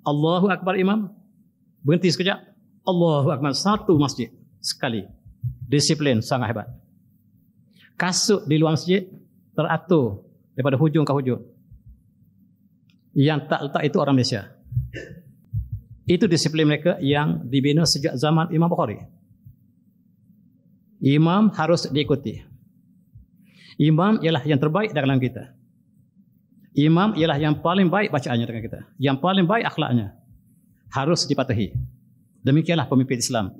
Allahu Akbar imam, berhenti sekejap, Allahu Akbar, satu masjid sekali. Disiplin sangat hebat. Kasut di luar masjid teratur daripada hujung ke hujung. Yang tak letak itu orang Malaysia. Itu disiplin mereka yang dibina sejak zaman Imam Bukhari. Imam harus diikuti. Imam ialah yang terbaik dalam kita. Imam ialah yang paling baik bacaannya dengan kita. Yang paling baik akhlaknya. Harus dipatuhi. Demikianlah pemimpin Islam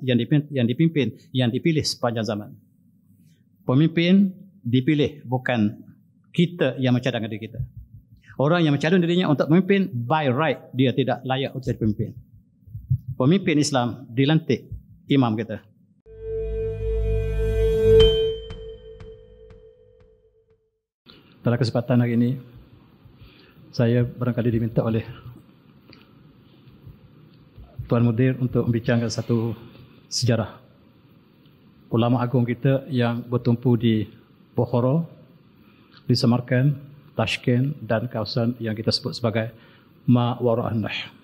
yang dipilih sepanjang zaman. Pemimpin dipilih, bukan kita yang mencadangkan diri kita. Orang yang mencadang dirinya untuk memimpin, by right, dia tidak layak untuk jadi pemimpin. Pemimpin Islam dilantik imam kita. Pada kesempatan hari ini, saya barangkali diminta oleh Tuan Mudir untuk membincangkan satu sejarah ulama agung kita yang bertumpu di Bukhara, di Samarkand, Tashkent dan kawasan yang kita sebut sebagai Ma Wara'an Nahr.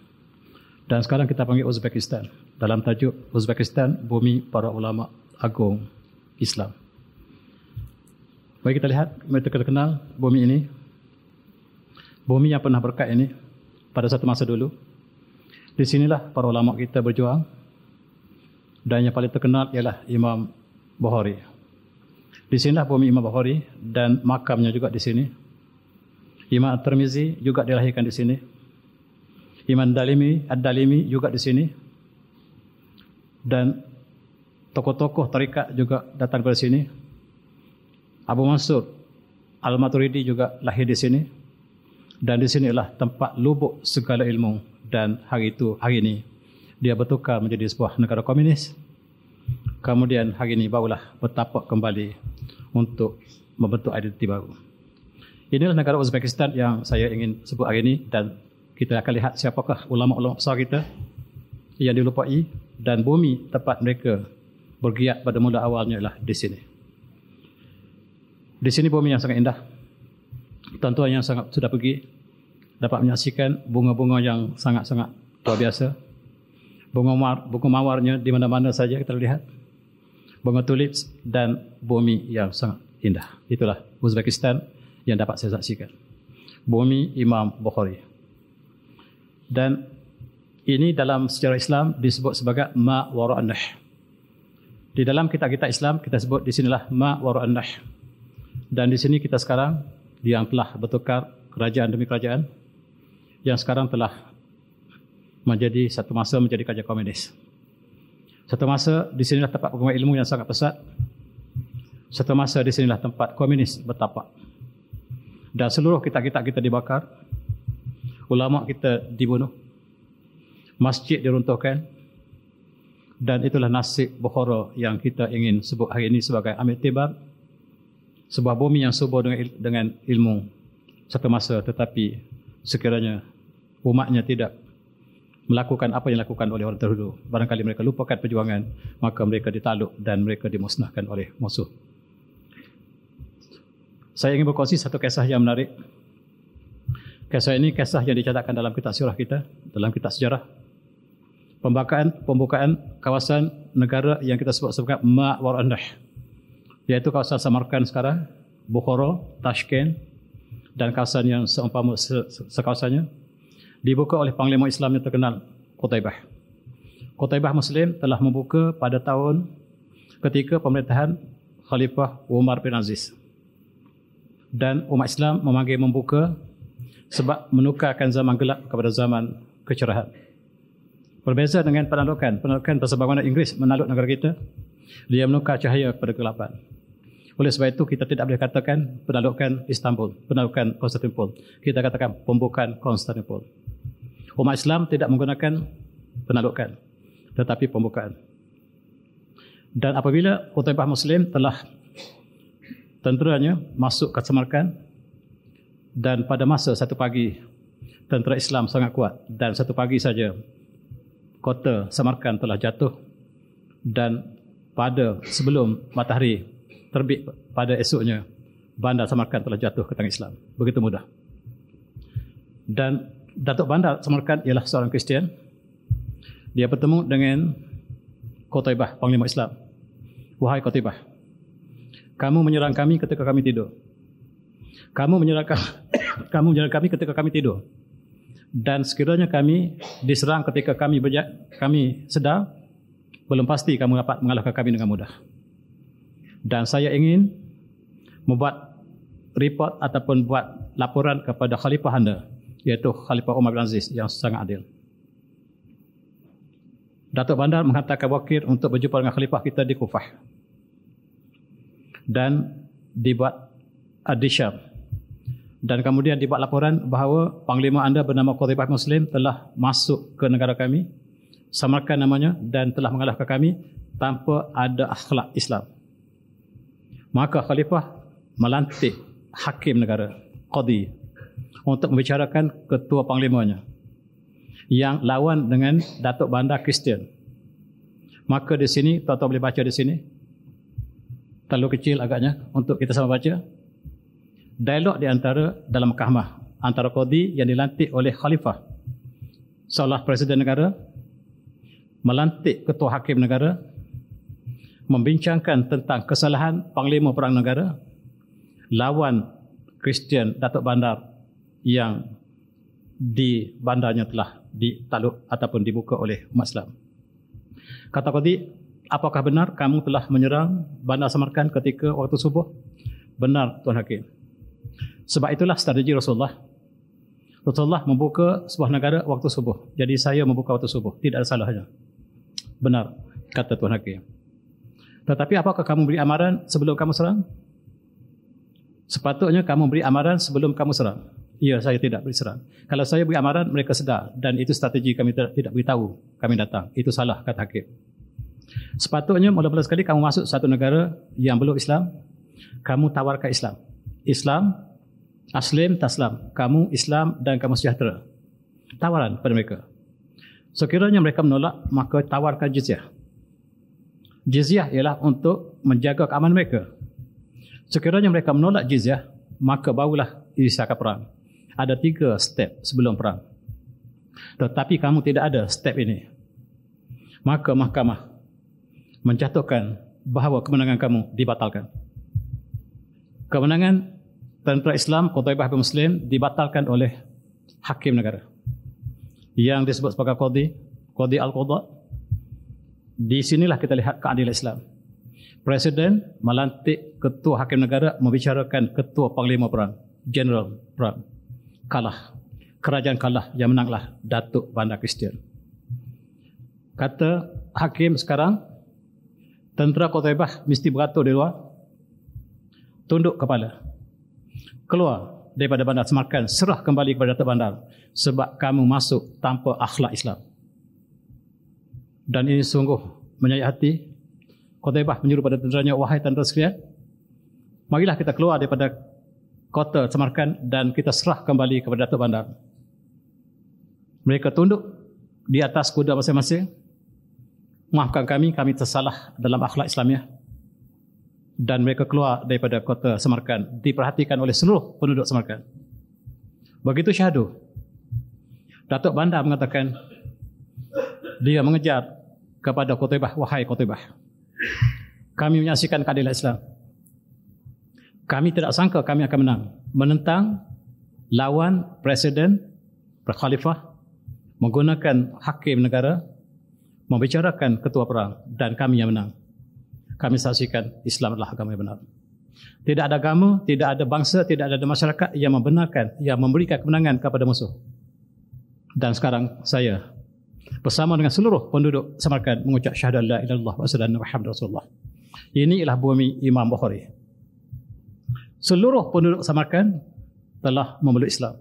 Dan sekarang kita panggil Uzbekistan. Dalam tajuk Uzbekistan, bumi para ulama agung Islam. Mari kita lihat, mari kita kenal bumi ini. Bumi yang pernah berkat ini pada satu masa dulu. Di sinilah para ulama kita berjuang. Dan yang paling terkenal ialah Imam Bukhari. Di sinilah bumi Imam Bukhari dan makamnya juga di sini. Imam At-Tirmizi juga dilahirkan di sini. Imam Ad-Dalimi juga di sini. Dan tokoh-tokoh tarikat juga datang dari sini. Abu Mansur Al-Maturidi juga lahir di sini. Dan di sinilah tempat lubuk segala ilmu. Dan hari ini dia bertukar menjadi sebuah negara komunis. Kemudian hari ini barulah bertapak kembali untuk membentuk identiti baru. Inilah negara Uzbekistan yang saya ingin sebut hari ini, dan kita akan lihat siapakah ulama-ulama besar kita yang dilupai, dan bumi tempat mereka bergiat pada mula awalnya ialah di sini. Di sini bumi yang sangat indah. Tuan-tuan yang sangat sudah pergi dapat menyaksikan bunga-bunga yang sangat-sangat luar biasa. Bunga mawarnya di mana-mana saja kita lihat. Bunga tulip dan bumi yang sangat indah. Itulah Uzbekistan yang dapat saya saksikan. Bumi Imam Bukhari. Dan ini dalam sejarah Islam disebut sebagai Ma Wara'an Nahr. Di dalam kitab-kitab Islam kita sebut di sinilah Ma Wara'an Nahr. Dan di sini kita sekarang yang telah bertukar kerajaan demi kerajaan, yang sekarang telah menjadi satu masa menjadi kerajaan komunis. Satu masa di sinilah tempat perkembangan ilmu yang sangat pesat. Satu masa di sinilah tempat komunis bertapak. Dan seluruh kitab-kitab kita dibakar. Ulama kita dibunuh. Masjid diruntuhkan. Dan itulah nasib Bukhara yang kita ingin sebut hari ini sebagai Amir Tibar. Sebuah bumi yang subur dengan ilmu satu masa, tetapi sekiranya umatnya tidak melakukan apa yang dilakukan oleh orang terdahulu, barangkali mereka lupakan perjuangan, maka mereka ditakluk dan mereka dimusnahkan oleh musuh. Saya ingin berkongsi satu kisah yang menarik. Kisah ini kisah yang dicatatkan dalam kitab sirah kita, dalam kitab sejarah. Pembukaan kawasan negara yang kita sebut sebagai Ma Wara'an Nahr, yaitu kawasan Samarkand sekarang, Bukhara, Tashkent dan kawasan yang seumpama sekawasannya, dibuka oleh Panglima Islam yang terkenal, Qutaibah. Qutaibah Muslim telah membuka pada tahun ketika pemerintahan Khalifah Umar bin Aziz. Dan umat Islam memanggil membuka sebab menukarkan zaman gelap kepada zaman kecerahan. Berbeza dengan penaklukan bersebagaimana Inggeris menakluk negara kita, dia menukar cahaya kepada kegelapan. Oleh sebab itu kita tidak boleh katakan penaklukan Istanbul, penaklukan Konstantinopel. Kita katakan pembukaan Konstantinopel. Umat Islam tidak menggunakan penaklukan, tetapi pembukaan. Dan apabila Qutaibah Muslim telah tenteranya masuk ke Samarkand, dan pada masa satu pagi tentera Islam sangat kuat, dan satu pagi saja kota Samarkand telah jatuh, dan pada sebelum matahari terbit pada esoknya bandar Samarkand telah jatuh ke tangan Islam. Begitu mudah. Dan Datuk Bandar Samarkand ialah seorang Kristian. Dia bertemu dengan Qutaibah, Panglima Islam. Wahai Qutaibah, kamu menyerang kami ketika kami tidur. Kamu menyerang kami ketika kami tidur. Dan sekiranya kami diserang ketika kami sedar, belum pasti kamu dapat mengalahkan kami dengan mudah. Dan saya ingin membuat report ataupun buat laporan kepada Khalifah anda, iaitu Khalifah Umar bin Aziz yang sangat adil. Datuk Bandar menghantarkan wakil untuk berjumpa dengan Khalifah kita di Kufah. Dan dibuat addisyam. Dan kemudian dibuat laporan bahawa Panglima anda bernama Qutaibah Muslim telah masuk ke negara kami, Samarkand namanya, dan telah mengalahkan kami tanpa ada akhlak Islam. Maka Khalifah melantik hakim negara, Qadi, untuk membicarakan ketua panglimanya yang lawan dengan Datuk Bandar Kristian. Maka di sini, tuan-tuan boleh baca di sini, terlalu kecil agaknya untuk kita sama baca. Dialog di antara dalam mahkamah antara Qadi yang dilantik oleh Khalifah seolah Presiden negara, melantik ketua hakim negara, membincangkan tentang kesalahan Panglima Perang Negara lawan Kristian Datuk Bandar yang di bandarnya telah ditakluk ataupun dibuka oleh umat Islam. Kata Qadi, apakah benar kamu telah menyerang Bandar Samarkand ketika waktu subuh? Benar, Tuan Hakim. Sebab itulah strategi Rasulullah. Rasulullah membuka sebuah negara waktu subuh. Jadi saya membuka waktu subuh. Tidak ada salahnya. Benar, kata Tuan Hakim. Tetapi apakah kamu beri amaran sebelum kamu serang? Sepatutnya kamu beri amaran sebelum kamu serang. Ya, saya tidak beri serang. Kalau saya beri amaran, mereka sedar. Dan itu strategi kami tidak beritahu kami datang. Itu salah, kata Hakim. Sepatutnya mula-mula sekali kamu masuk satu negara yang belum Islam, kamu tawarkan Islam. Islam, aslim, taslam. Kamu Islam dan kamu sejahtera. Tawaran pada mereka. Sekiranya mereka menolak, maka tawarkan jizyah. Jizyah ialah untuk menjaga keamanan mereka. Sekiranya mereka menolak jizyah, maka barulah disiarkan perang. Ada 3 step sebelum perang. Tetapi kamu tidak ada step ini. Maka mahkamah menjatuhkan bahawa kemenangan kamu dibatalkan. Kemenangan tentera Islam Qutaibah bin Muslim dibatalkan oleh hakim negara yang disebut sebagai Qadi Al-Qadha. Di sinilah kita lihat keadilan Islam. Presiden melantik ketua hakim negara membicarakan ketua panglima perang, general perang. Kalah. Kerajaan kalah, yang menanglah Datuk Bandar Kristian. Kata hakim sekarang, tentera Qutaibah mesti beratur di luar, tunduk kepala, keluar daripada Bandar Samarkand, serah kembali kepada Datuk Bandar, sebab kamu masuk tanpa akhlak Islam. Dan ini sungguh menyayat hati. Qutaibah menyuruh pada tenteranya, wahai tentera sekalian, marilah kita keluar daripada kota Samarkand dan kita serah kembali kepada Datuk Bandar. Mereka tunduk di atas kuda masing-masing. Maafkan kami tersalah dalam akhlak Islamiah. Dan mereka keluar daripada kota Samarkand, diperhatikan oleh seluruh penduduk Samarkand. Begitu syahadu, Datuk Bandar mengatakan, dia mengejar kepada Qutaibah, wahai Qutaibah, kami menyaksikan keadilan Islam. Kami tidak sangka kami akan menentang lawan Presiden, Khalifah, menggunakan hakim negara, membicarakan ketua perang, dan kami yang menang. Kami saksikan Islam adalah agama yang benar. Tidak ada agama, tidak ada bangsa, tidak ada masyarakat yang membenarkan, yang memberikan kemenangan kepada musuh. Dan sekarang saya bersama dengan seluruh penduduk Samarkand mengucap syahadat la ilaha illallah wa asyhadu anna Muhammadar Rasulullah. Ini ialah bumi Imam Bukhari. Seluruh penduduk Samarkand telah memeluk Islam.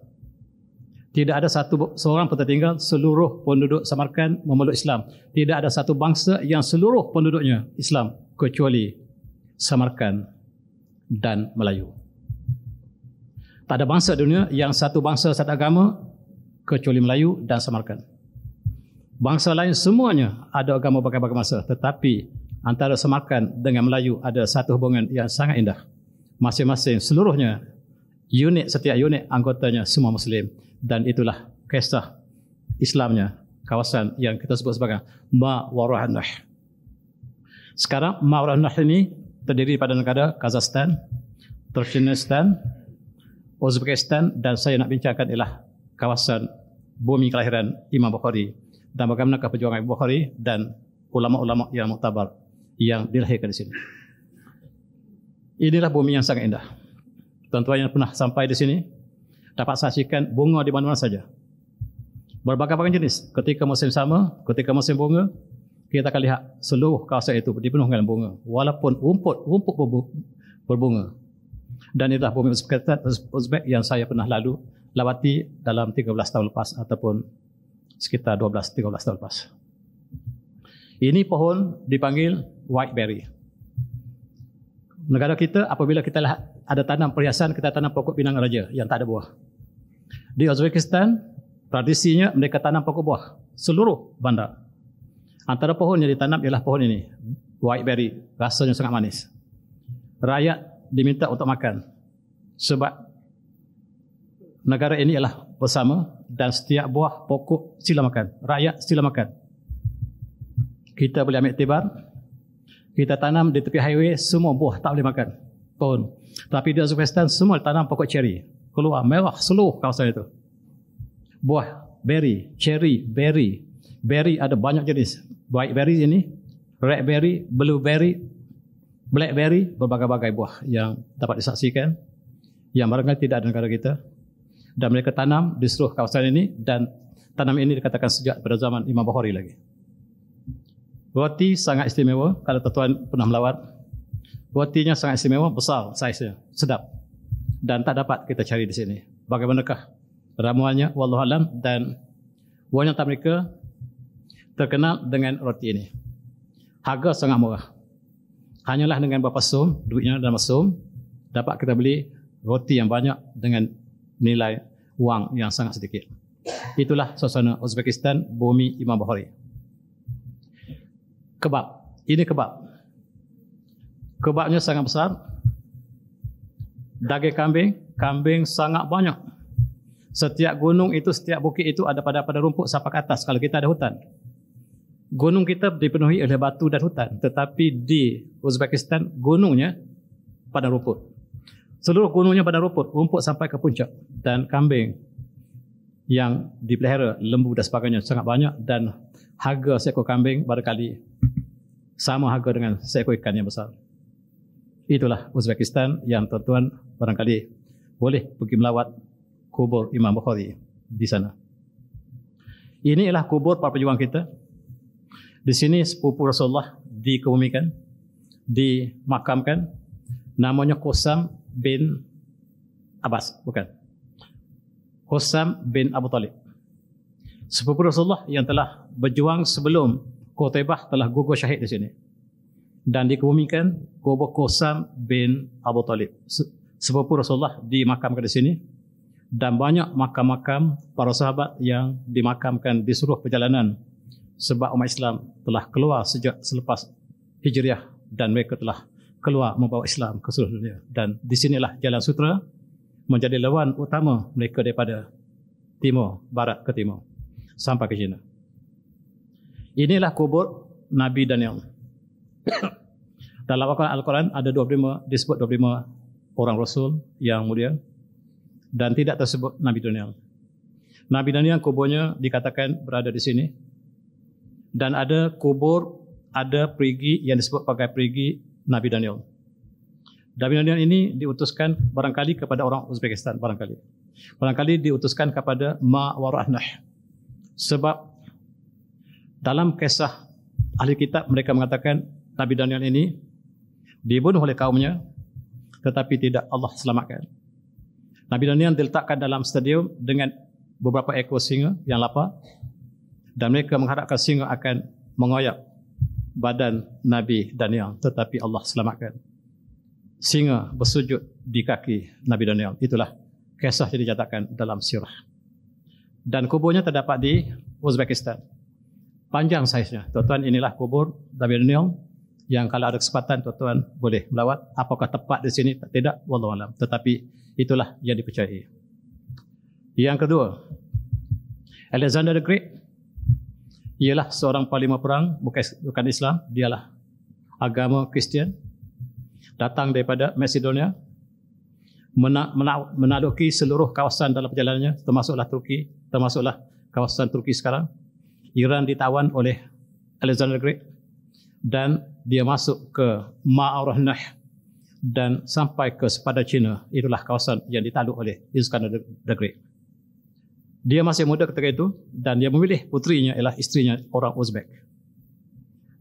Tidak ada seorang pun tertinggal. Seluruh penduduk Samarkand memeluk Islam. Tidak ada satu bangsa yang seluruh penduduknya Islam kecuali Samarkand dan Melayu. Tak ada bangsa dunia yang satu bangsa satu agama kecuali Melayu dan Samarkand. Bangsa lain semuanya ada agama berbagai bangsa, tetapi antara Samarkand dengan Melayu ada satu hubungan yang sangat indah. Masing-masing seluruhnya unit, setiap unit anggotanya semua Muslim, dan itulah kisah Islamnya, kawasan yang kita sebut sebagai Ma'warah Nahr. Sekarang Ma'warah Nahr ini terdiri pada negara Kazakhstan, Turkmenistan, Uzbekistan, dan saya nak bincangkan ialah kawasan bumi kelahiran Imam Bukhari dan bagaimana perjuangan Imam Bukhari dan ulama-ulama yang muktabar yang dilahirkan di sini. Inilah bumi yang sangat indah. Tuan-tuan yang pernah sampai di sini dapat saksikan bunga di mana-mana saja. Berbagai-bagai jenis. Ketika musim sama, ketika musim bunga, kita akan lihat seluruh kawasan itu dipenuhi dengan bunga. Walaupun rumput berbunga. Dan itulah bumi Uzbek yang saya pernah lawati dalam 13 tahun lepas ataupun sekitar 12-13 tahun lepas. Ini pohon dipanggil whiteberry. Negara kita apabila kita ada tanam perhiasan, kita tanam pokok pinang raja yang tak ada buah. Di Uzbekistan, tradisinya mereka tanam pokok buah seluruh bandar. Antara pohon yang ditanam ialah pohon ini, whiteberry, rasanya sangat manis. Rakyat diminta untuk makan sebab negara ini ialah bersama dan setiap buah pokok sila makan. Rakyat sila makan. Kita boleh ambil iktibar, kita tanam di tepi highway, semua buah tak boleh makan, pohon. Tapi di Uzbekistan semua tanam pokok cherry, keluar merah seluruh kawasan itu. Buah berry, cherry, berry. Berry ada banyak jenis. Whiteberry ini, redberry, blueberry, blackberry, berbagai-bagai buah yang dapat disaksikan yang barangkali tidak ada negara kita. Dan mereka tanam di seluruh kawasan ini dan tanam ini dikatakan sejak pada zaman Imam Bukhari lagi. Roti sangat istimewa, kalau tuan-tuan pernah melawat. Rotinya sangat istimewa, besar saiznya, sedap. Dan tak dapat kita cari di sini. Bagaimanakah ramuannya, wallahualam. Dan wanita mereka terkenal dengan roti ini. Harga sangat murah. Hanyalah dengan berapa som, duitnya dalam som, dapat kita beli roti yang banyak dengan nilai wang yang sangat sedikit. Itulah suasana Uzbekistan, bumi Imam Bukhari. Kebab. Ini kebab. Kebabnya sangat besar. Daging kambing, kambing sangat banyak. Setiap gunung itu, setiap bukit itu ada pada rumput sampai ke atas kalau kita ada hutan. Gunung kita dipenuhi oleh batu dan hutan, tetapi di Uzbekistan gunungnya pada rumput. Seluruh gunungnya pada rumput sampai ke puncak. Dan kambing yang dipelihara, lembu dan sebagainya sangat banyak dan harga seekor kambing barangkali sama harga dengan seekor ikan yang besar. Itulah Uzbekistan yang tuan-tuan barangkali boleh pergi melawat kubur Imam Bukhari di sana. Ini ialah kubur para pejuang kita. Di sini sepupu Rasulullah dikebumikan, dimakamkan. Namanya Qusam bin Abbas, bukan. Qusam bin Abu Talib. Sepupu Rasulullah yang telah berjuang sebelum Qutaibah telah gugur syahid di sini. Dan dikebumikan kubur Qusam bin Abu Talib. Sepupu Rasulullah dimakamkan di sini. Dan banyak makam-makam para sahabat yang dimakamkan di seluruh perjalanan. Sebab umat Islam telah keluar sejak selepas Hijriah dan mereka telah keluar membawa Islam ke seluruh dunia. Dan di sinilah Jalan Sutera menjadi lawan utama mereka daripada timur, barat ke timur sampai ke China. Inilah kubur Nabi Daniel. Dalam Al-Quran ada 25, disebut 25 orang Rasul yang mulia dan tidak tersebut Nabi Daniel. Nabi Daniel kuburnya dikatakan berada di sini. Dan ada kubur, ada perigi yang disebut sebagai perigi Nabi Daniel. Nabi Daniel ini diutuskan barangkali kepada orang Uzbekistan, barangkali diutuskan kepada Ma'warah Nahr. Sebab dalam kisah ahli kitab mereka mengatakan Nabi Daniel ini dibunuh oleh kaumnya tetapi tidak Allah selamatkan. Nabi Daniel diletakkan dalam stadium dengan beberapa ekor singa yang lapar. Dan mereka mengharapkan singa akan mengoyak badan Nabi Daniel. Tetapi Allah selamatkan. Singa bersujud di kaki Nabi Daniel. Itulah kisah yang dicatatkan dalam sirah. Dan kuburnya terdapat di Uzbekistan. Panjang saiznya. Tuan-tuan, inilah kubur Nabi Daniel. Yang kalau ada kesempatan tuan-tuan boleh melawat. Apakah tepat di sini? Tidak. Wallahualam. Tetapi itulah yang dipercayai. Yang kedua, Alexander the Great ialah seorang panglima perang, bukan Islam, dialah agama Kristian, datang daripada Macedonia, menakluki seluruh kawasan dalam perjalanannya, termasuklah Turki, termasuklah kawasan Turki sekarang. Iran ditawan oleh Alexander the Great dan dia masuk ke Ma'arah Nah dan sampai ke sepadan China. Itulah kawasan yang ditakluk oleh Iskandar the Great. Dia masih muda ketika itu dan dia memilih putrinya ialah isterinya orang Uzbek.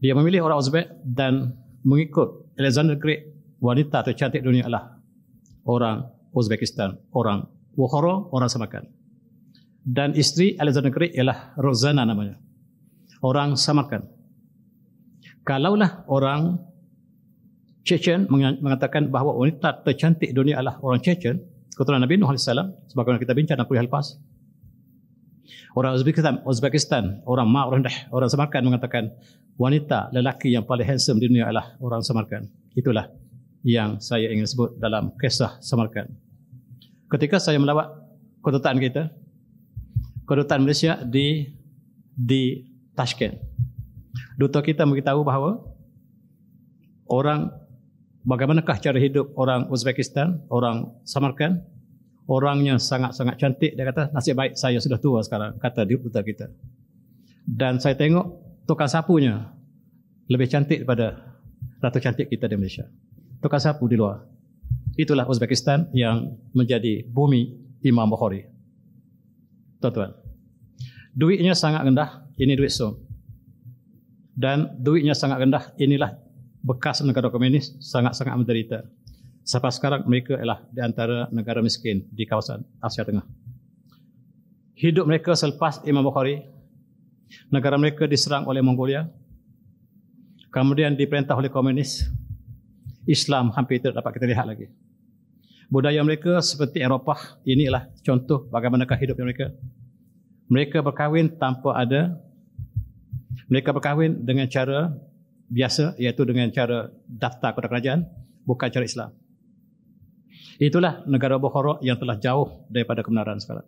Dia memilih orang Uzbek dan mengikut Alexander the Great, wanita tercantik dunia adalah orang Uzbekistan, orang Bukhara, orang Samarkand. Dan isteri Alexander the Great ialah Roxana namanya, orang Samarkand. Kalaulah orang Chechen mengatakan bahawa wanita tercantik dunia adalah orang Chechen, keturunan Nabi Nuh AS, sebagaimana kita bincang 60 hari lepas. Orang Uzbekistan, orang Ma'arah, orang Samarkand mengatakan wanita lelaki yang paling handsome di dunia adalah orang Samarkand. Itulah yang saya ingin sebut dalam kisah Samarkand. Ketika saya melawat kedutaan kita, kedutaan Malaysia di Tashkent, duta kita memberitahu bahawa bagaimanakah cara hidup orang Uzbekistan, orang Samarkand. Orangnya sangat-sangat cantik. Dia kata, nasib baik saya sudah tua sekarang, kata duta kita. Dan saya tengok tukang sapunya lebih cantik daripada ratu cantik kita di Malaysia. Tukang sapu di luar. Itulah Uzbekistan yang menjadi bumi Imam Bukhari. Tuan-tuan, duitnya sangat rendah. Ini duit som. Dan duitnya sangat rendah. Inilah bekas negara komunis, sangat-sangat menderita. Sampai sekarang mereka ialah di antara negara miskin di kawasan Asia Tengah. Hidup mereka selepas Imam Bukhari, negara mereka diserang oleh Mongolia, kemudian diperintah oleh komunis. Islam hampir tidak dapat kita lihat lagi. Budaya mereka seperti Eropah, ini ialah contoh bagaimanakah hidup mereka. Mereka berkahwin mereka berkahwin dengan cara biasa, iaitu dengan cara daftar kepada kerajaan, bukan cara Islam. Itulah negara Bukhara yang telah jauh daripada kebenaran sekarang.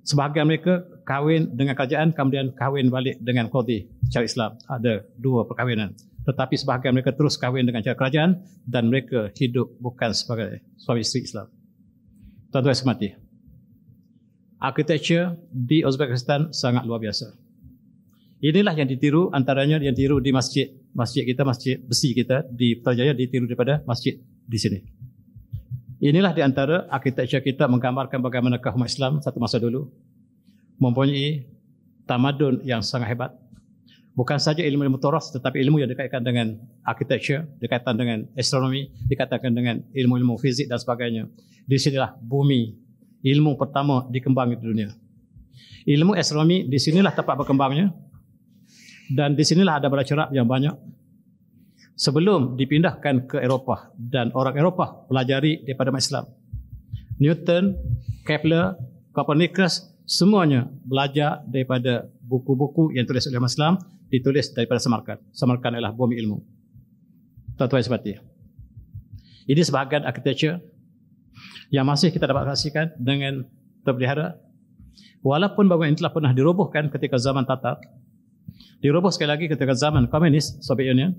Sebahagian mereka kahwin dengan kerajaan, kemudian kahwin balik dengan qadhi secara Islam. Ada dua perkahwinan. Tetapi sebahagian mereka terus kahwin dengan cara kerajaan dan mereka hidup bukan sebagai suami isteri Islam. Tuan-tuan semati, architecture di Uzbekistan sangat luar biasa. Inilah yang ditiru, antaranya yang ditiru di masjid kita, masjid besi kita di Putrajaya, ditiru daripada masjid di sini. Inilah di antara arkitektur kita menggambarkan bagaimanakah umat Islam satu masa dulu mempunyai tamadun yang sangat hebat. Bukan saja ilmu taras, tetapi ilmu yang dikaitkan dengan arkitektur, dikaitkan dengan astronomi, dikaitkan dengan ilmu-ilmu fizik dan sebagainya. Di sinilah bumi ilmu pertama dikembangkan di dunia. Ilmu astronomi di sinilah tempat berkembangnya. Dan di sinilah ada bala cerap yang banyak. Sebelum dipindahkan ke Eropah dan orang Eropah pelajari daripada umat Islam. Newton, Kepler, Copernicus, semuanya belajar daripada buku-buku yang tulis oleh umat Islam, ditulis daripada Samarkand. Samarkand adalah bumi ilmu. Tuan-tuan seperti ini sebahagian arkitektur yang masih kita dapat saksikan dengan terpelihara. Walaupun bangunan ini telah pernah dirobohkan ketika zaman Tatar, diroboh sekali lagi ketika zaman komunis Soviet Union,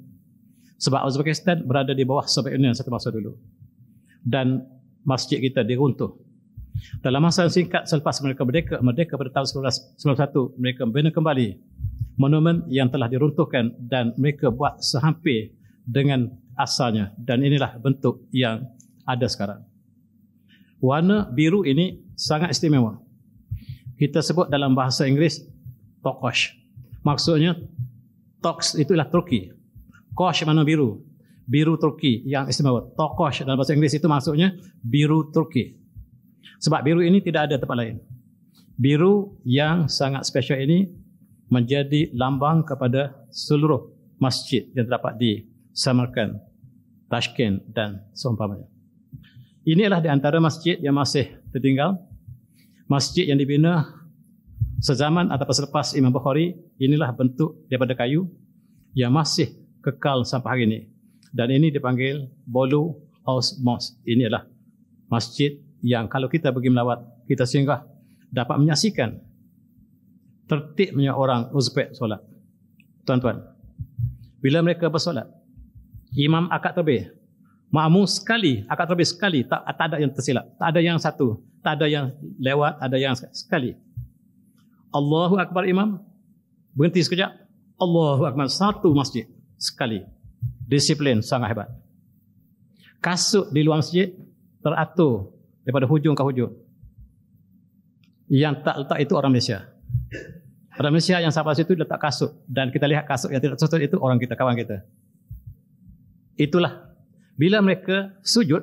sebab Uzbekistan berada di bawah Soviet Union satu masa dulu. Dan masjid kita diruntuh. Dalam masa yang singkat selepas mereka merdeka pada tahun 1991, mereka membina kembali monumen yang telah diruntuhkan dan mereka buat sehampir dengan asalnya. Dan inilah bentuk yang ada sekarang. Warna biru ini sangat istimewa. Kita sebut dalam bahasa Inggeris turquoise. Maksudnya toks itu ialah Turki. Kosh mana biru. Biru Turki yang istimewa. Turquoise dalam bahasa Inggeris itu maksudnya biru Turki. Sebab biru ini tidak ada tempat lain. Biru yang sangat spesial ini menjadi lambang kepada seluruh masjid yang terdapat di Samarkand, Tashkent dan seumpamanya. Ini adalah di antara masjid yang masih tertinggal. Masjid yang dibina sezaman ataupun selepas Imam Bukhari, inilah bentuk daripada kayu yang masih kekal sampai hari ini. Dan ini dipanggil Bolu House Mosque. Ini adalah masjid yang kalau kita pergi melawat, kita singgah dapat menyaksikan tertibnya orang Uzbek solat. Tuan-tuan, bila mereka bersolat, imam akad terbih, makmum sekali, akad terbih sekali, tak ada yang tersilap, tak ada yang satu, tak ada yang lewat, ada yang sekali. Allahu Akbar imam, berhenti sekejap, Allahu Akbar, satu masjid sekali. Disiplin sangat hebat. Kasut di luar masjid teratur daripada hujung ke hujung. Yang tak letak itu orang Malaysia. Orang Malaysia yang sampai situ letak kasut, dan kita lihat kasut yang tidak tertutup itu orang kita, kawan kita. Itulah bila mereka sujud,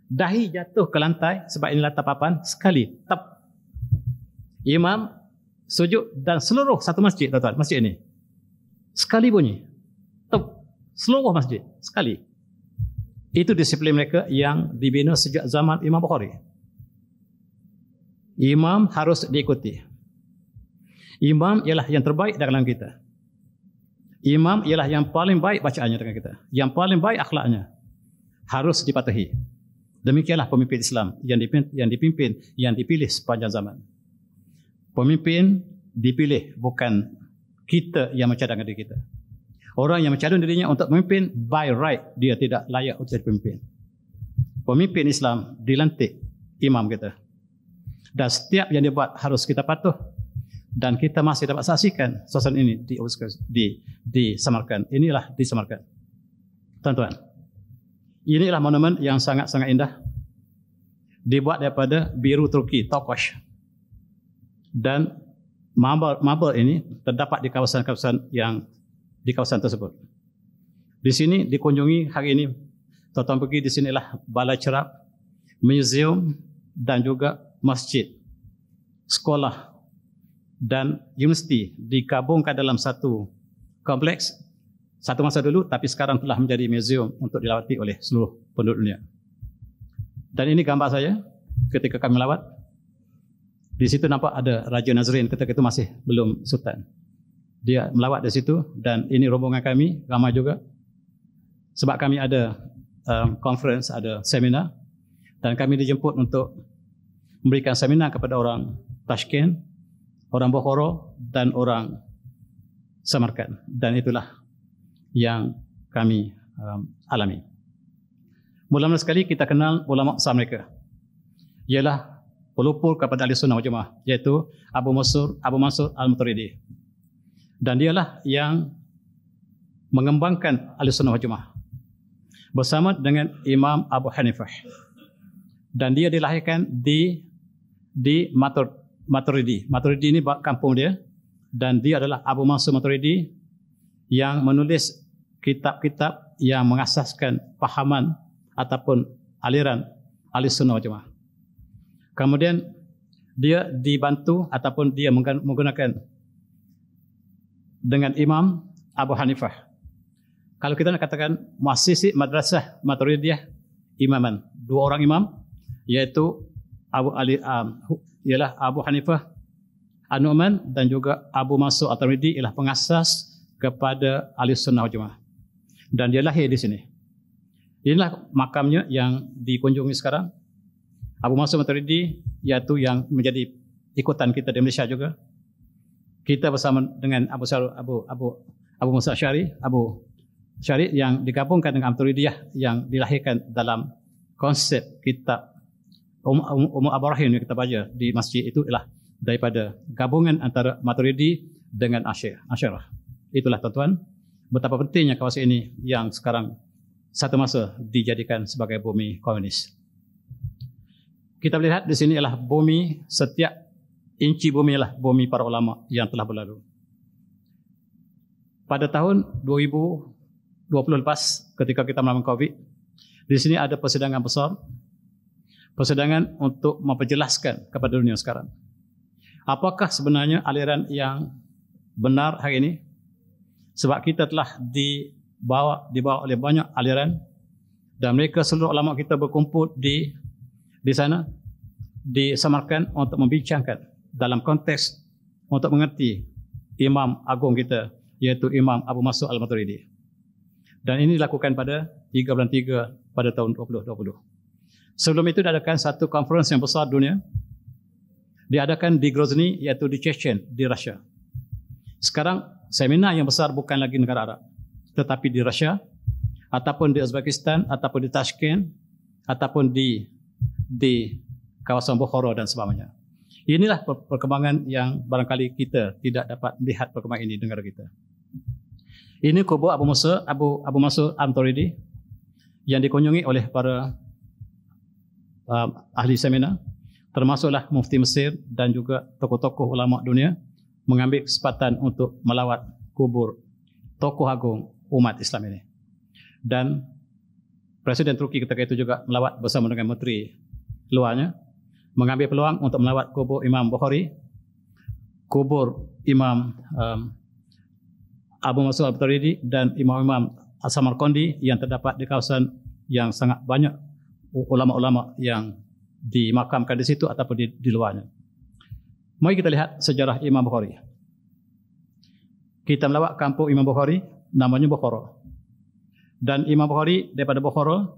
dahi jatuh ke lantai sebab inilah tapapan sekali. Tap. Imam sujud dan seluruh satu masjid, tuan-tuan, masjid ini sekali bunyi. Tap. Seluruh masjid sekali. Itu disiplin mereka yang dibina sejak zaman Imam Bukhari. Imam harus diikuti. Imam ialah yang terbaik dalam kita. Imam ialah yang paling baik bacaannya dengan kita, yang paling baik akhlaknya, harus dipatuhi. Demikianlah pemimpin Islam yang dipilih sepanjang zaman. Pemimpin dipilih, bukan kita yang mencadangkan diri kita. Orang yang mencadang dirinya untuk memimpin, by right, dia tidak layak untuk jadi pemimpin. Pemimpin Islam dilantik imam kita. Dan setiap yang dia buat harus kita patuh. Dan kita masih dapat saksikan suasana ini di Samarkand. Inilah di Samarkand. Tuan-tuan, inilah monumen yang sangat-sangat indah. Dibuat daripada biru Turki, Tokosh. Dan marble ini terdapat di kawasan-kawasan yang di kawasan tersebut. Di sini dikunjungi hari ini, tuan-tuan pergi di sinilah balai cerap, museum dan juga masjid, sekolah dan universiti digabungkan dalam satu kompleks satu masa dulu, tapi sekarang telah menjadi museum untuk dilawati oleh seluruh penduduk dunia. Dan ini gambar saya ketika kami melawat. Di situ nampak ada Raja Nazrin ketika itu masih belum sultan. Dia melawat di situ, dan ini rombongan kami ramai juga. Sebab kami ada conference, ada seminar, dan kami dijemput untuk memberikan seminar kepada orang Tashkent, orang Bukhara dan orang Samarkand. Dan itulah yang kami alami. Mula-mula sekali kita kenal ulama besar mereka, ialah pelupur kepada Ahli Sunnah wal Jamaah, iaitu Abu Mansur Al-Maturidi. Dan dialah yang mengembangkan Ahli Sunnah wal Jamaah bersama dengan Imam Abu Hanifah. Dan dia dilahirkan di Maturidi. Maturidi ini kampung dia, dan dia adalah Abu Mansur Maturidi yang menulis kitab-kitab yang mengasaskan pahaman ataupun aliran Ahli Sunnah wal Jamaah. Kemudian dia dibantu ataupun dia menggunakan dengan Imam Abu Hanifah. Kalau kita nak katakan muassisi madrasah Maturidiyah imaman, dua orang imam, iaitu ialah Abu Hanifah An-Nu'man dan juga Abu Mansur At-Tirmidzi, ialah pengasas kepada Ahli Sunnah wal Jamaah. Dan dia lahir di sini. Inilah makamnya yang dikunjungi sekarang. Abu Mansur At-Tirmidzi, iaitu yang menjadi ikutan kita di Malaysia juga. Kita bersama dengan Abu Musa Asy'ari, Abu Syari yang digabungkan dengan Maturidiyah yang dilahirkan dalam konsep kitab Abu Rahim yang kita baca di masjid, itu ialah daripada gabungan antara Maturidi dengan Asy'ariyah. Itulah tuan-tuan betapa pentingnya kawasan ini yang sekarang satu masa dijadikan sebagai bumi komunis. Kita lihat di sini ialah bumi, setiap inci bumi ialah bumi para ulama yang telah berlalu. Pada tahun 2020 lepas, ketika kita melawan COVID, di sini ada persidangan besar, persidangan untuk memperjelaskan kepada dunia sekarang, apakah sebenarnya aliran yang benar hari ini. Sebab kita telah dibawa oleh banyak aliran, dan mereka seluruh ulama kita berkumpul di sana di Samarkand untuk membincangkan dalam konteks untuk mengerti Imam Agung kita, iaitu Imam Abu Mansur Al-Maturidi. Dan ini dilakukan pada 3 bulan 3 pada tahun 2020. Sebelum itu diadakan satu konferensi yang besar dunia Diadakan di Grozny, iaitu di Chechen, di Rusia. Sekarang seminar yang besar bukan lagi negara Arab, tetapi di Rusia, ataupun di Uzbekistan, ataupun di Tashkent, ataupun di kawasan Bukhara dan sebagainya. Inilah perkembangan yang barangkali kita tidak dapat melihat perkembangan ini di negara kita. Ini kubur Abu Mansur Al-Maturidi yang dikunjungi oleh para ahli seminar, termasuklah Mufti Mesir dan juga tokoh-tokoh ulama dunia mengambil kesempatan untuk melawat kubur tokoh agung umat Islam ini. Dan Presiden Turki ketika itu juga melawat bersama dengan menteri luarnya, mengambil peluang untuk melawat kubur Imam Bukhari, kubur Imam Abu Mansur Al-Maturidi dan Imam-Imam As-Samarqandi yang terdapat di kawasan yang sangat banyak ulama-ulama yang dimakamkan di situ ataupun di luarnya. Mari kita lihat sejarah Imam Bukhari. Kita melawat kampung Imam Bukhari, namanya Bukhara. Dan Imam Bukhari daripada Bukhara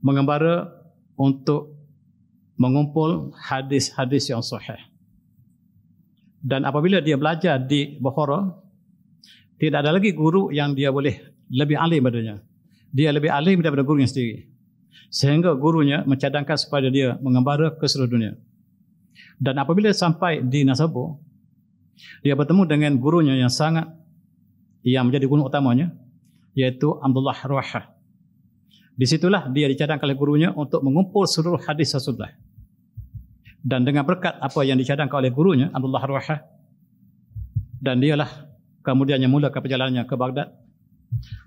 mengembara untuk mengumpul hadis-hadis yang sahih. Dan apabila dia belajar di Bukhara, tidak ada lagi guru yang dia boleh lebih alim daripadanya. Dia lebih alim daripada gurunya sendiri. Sehingga gurunya mencadangkan supaya dia mengembara ke seluruh dunia. Dan apabila sampai di Nasabur, dia bertemu dengan gurunya yang menjadi guru utamanya, yaitu Abdullah Ruwahah. Disitulah dia dicadangkan oleh gurunya untuk mengumpul seluruh hadis Rasulullah. Dan dengan berkat apa yang dicadangkan oleh gurunya, Abdullah Ruwahah, dan dialah kemudiannya mulakan perjalanannya ke Baghdad,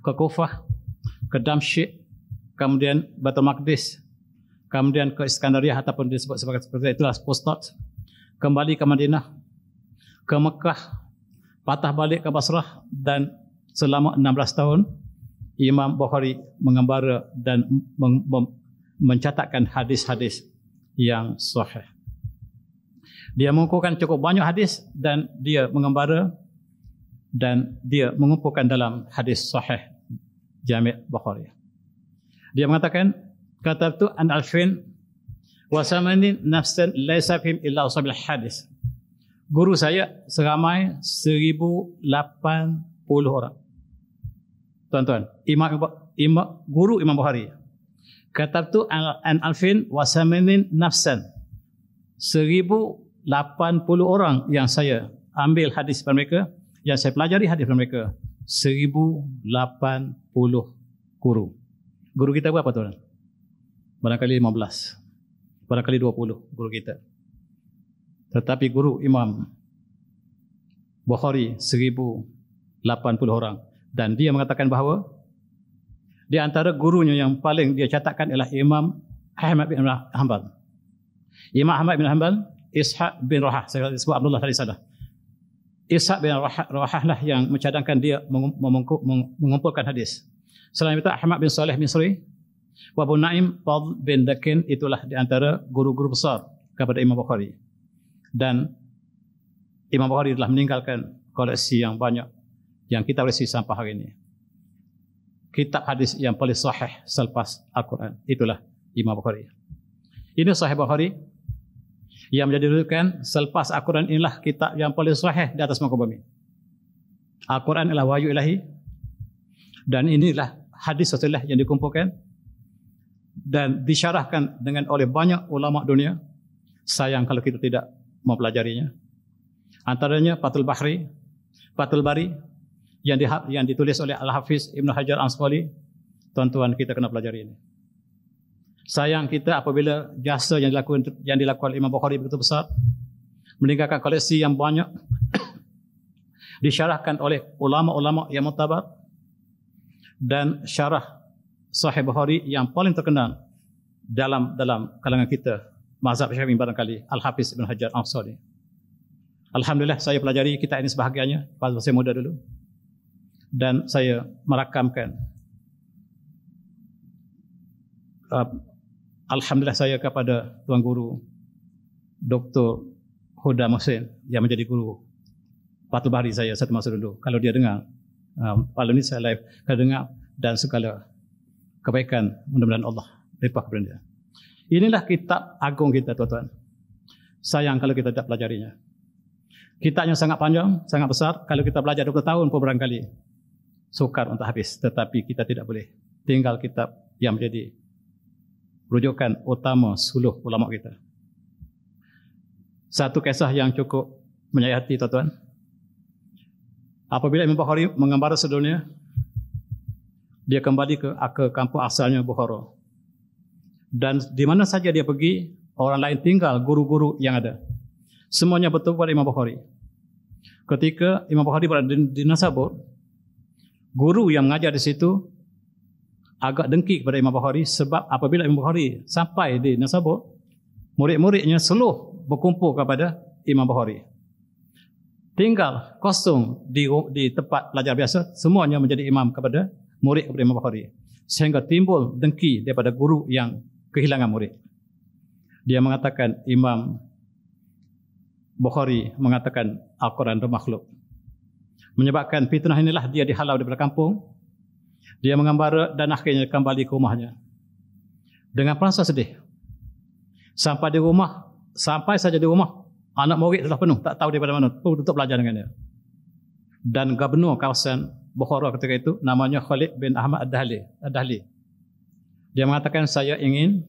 ke Kufah, ke Damsyik, kemudian Baitul Maqdis, kemudian ke Iskandariah ataupun disebut sebagai itulah Pustat, kembali ke Madinah, ke Mekah, patah balik ke Basrah, dan selama 16 tahun Imam Bukhari mengembara dan mencatatkan hadis-hadis yang sahih. Dia mengumpulkan cukup banyak hadis dan dia mengembara dan dia mengumpulkan dalam hadis sahih Jami' Bukhari. Dia mengatakan, katabtu an alfin wa samanin nafsan laysa fihim illa usabil hadis. Guru saya seramai 1080 orang. Tuan-tuan, guru Imam Bukhari. Katabtu an alfin wa samanin nafsan. 1080 orang yang saya ambil hadis daripada mereka, yang saya pelajari hadis daripada mereka. 1080 guru. Guru kita berapa tuan? Barangkali 15. Barangkali 20 guru kita. Tetapi guru Imam Bukhari 1080 orang. Dan dia mengatakan bahawa di antara gurunya yang paling dia catatkan ialah Imam Ahmad bin Hanbal. Imam Ahmad bin Hanbal, Ishaq bin Rawahah, saya sebut Abdullah tadi salah. Ishaq bin Rawahah lah yang mencadangkan dia mengumpulkan hadis. Selain itu Ahmad bin Saleh Misri, wa Abu Naim Fadl bin Dakin, itulah di antara guru-guru besar kepada Imam Bukhari. Dan Imam Bukhari telah meninggalkan koleksi yang banyak yang kita koleksi sampai hari ini. Kitab hadis yang paling sahih selepas Al-Quran, itulah Imam Bukhari. Ini Sahih Bukhari yang menjadi rujukan selepas Al-Quran. Inilah kitab yang paling sahih di atas muka bumi. Al-Quran adalah wahyu ilahi, dan inilah hadis Rasulullah yang dikumpulkan dan disyarahkan dengan oleh banyak ulama dunia. Sayang kalau kita tidak mempelajarinya. Antaranya Fathul Bari yang ditulis oleh Al-Hafiz Ibn Hajar Al-Asqalani. Tuan-tuan, kita kena pelajari ini. Sayang kita apabila jasa yang dilakukan Imam Bukhari begitu besar, meninggalkan koleksi yang banyak, disyarahkan oleh ulama-ulama yang mutabar, dan syarah Sahih Bukhari yang paling terkenal dalam kalangan kita, mazhab Syafi'i barangkali, Al-Hafiz Ibn Hajar Al-Asqalani. Alhamdulillah saya pelajari kitab ini sebahagiannya pada saya muda dulu, dan saya merakamkan. Alhamdulillah saya kepada Tuan Guru Dr. Huda Muhsin yang menjadi guru Fathul Bari saya satu masa dulu. Kalau dia dengar, kalau ini saya live, kalau dengar, dan segala kebaikan mudah-mudahan Allah limpah kepada dia. Inilah kitab agung kita, tuan-tuan. Sayang kalau kita tidak pelajarinya. Kitabnya sangat panjang, sangat besar. Kalau kita belajar 20 tahun pun barangkali sukar untuk habis. Tetapi kita tidak boleh tinggal kitab yang menjadi rujukan utama suluh ulama kita. Satu kisah yang cukup menyayati, tuan-tuan. Apabila Imam Bukhari mengembara sedunia, dia kembali ke kampung asalnya Bukhara. Dan di mana saja dia pergi, orang lain tinggal, guru-guru yang ada. Semuanya bertemu pada Imam Bukhari. Ketika Imam Bukhari berada di Naisabur, guru yang mengajar di situ agak dengki kepada Imam Bukhari, sebab apabila Imam Bukhari sampai di Naisabur, murid-muridnya seluruh berkumpul kepada Imam Bukhari. Tinggal kosong di tempat belajar biasa, semuanya menjadi imam kepada murid kepada Imam Bukhari. Sehingga timbul dengki daripada guru yang kehilangan murid. Dia mengatakan Imam Bukhari mengatakan Al-Quran itu makhluk. Menyebabkan fitnah inilah dia dihalau daripada kampung. Dia mengembara dan akhirnya kembali ke rumahnya dengan perasa sedih. Sampai saja di rumah, anak murid telah penuh, tak tahu daripada mana untuk belajar dengan dia. Dan gubernur kawasan Bukhara ketika itu namanya Khalid bin Ahmad Ad-Dahli. Dia mengatakan, saya ingin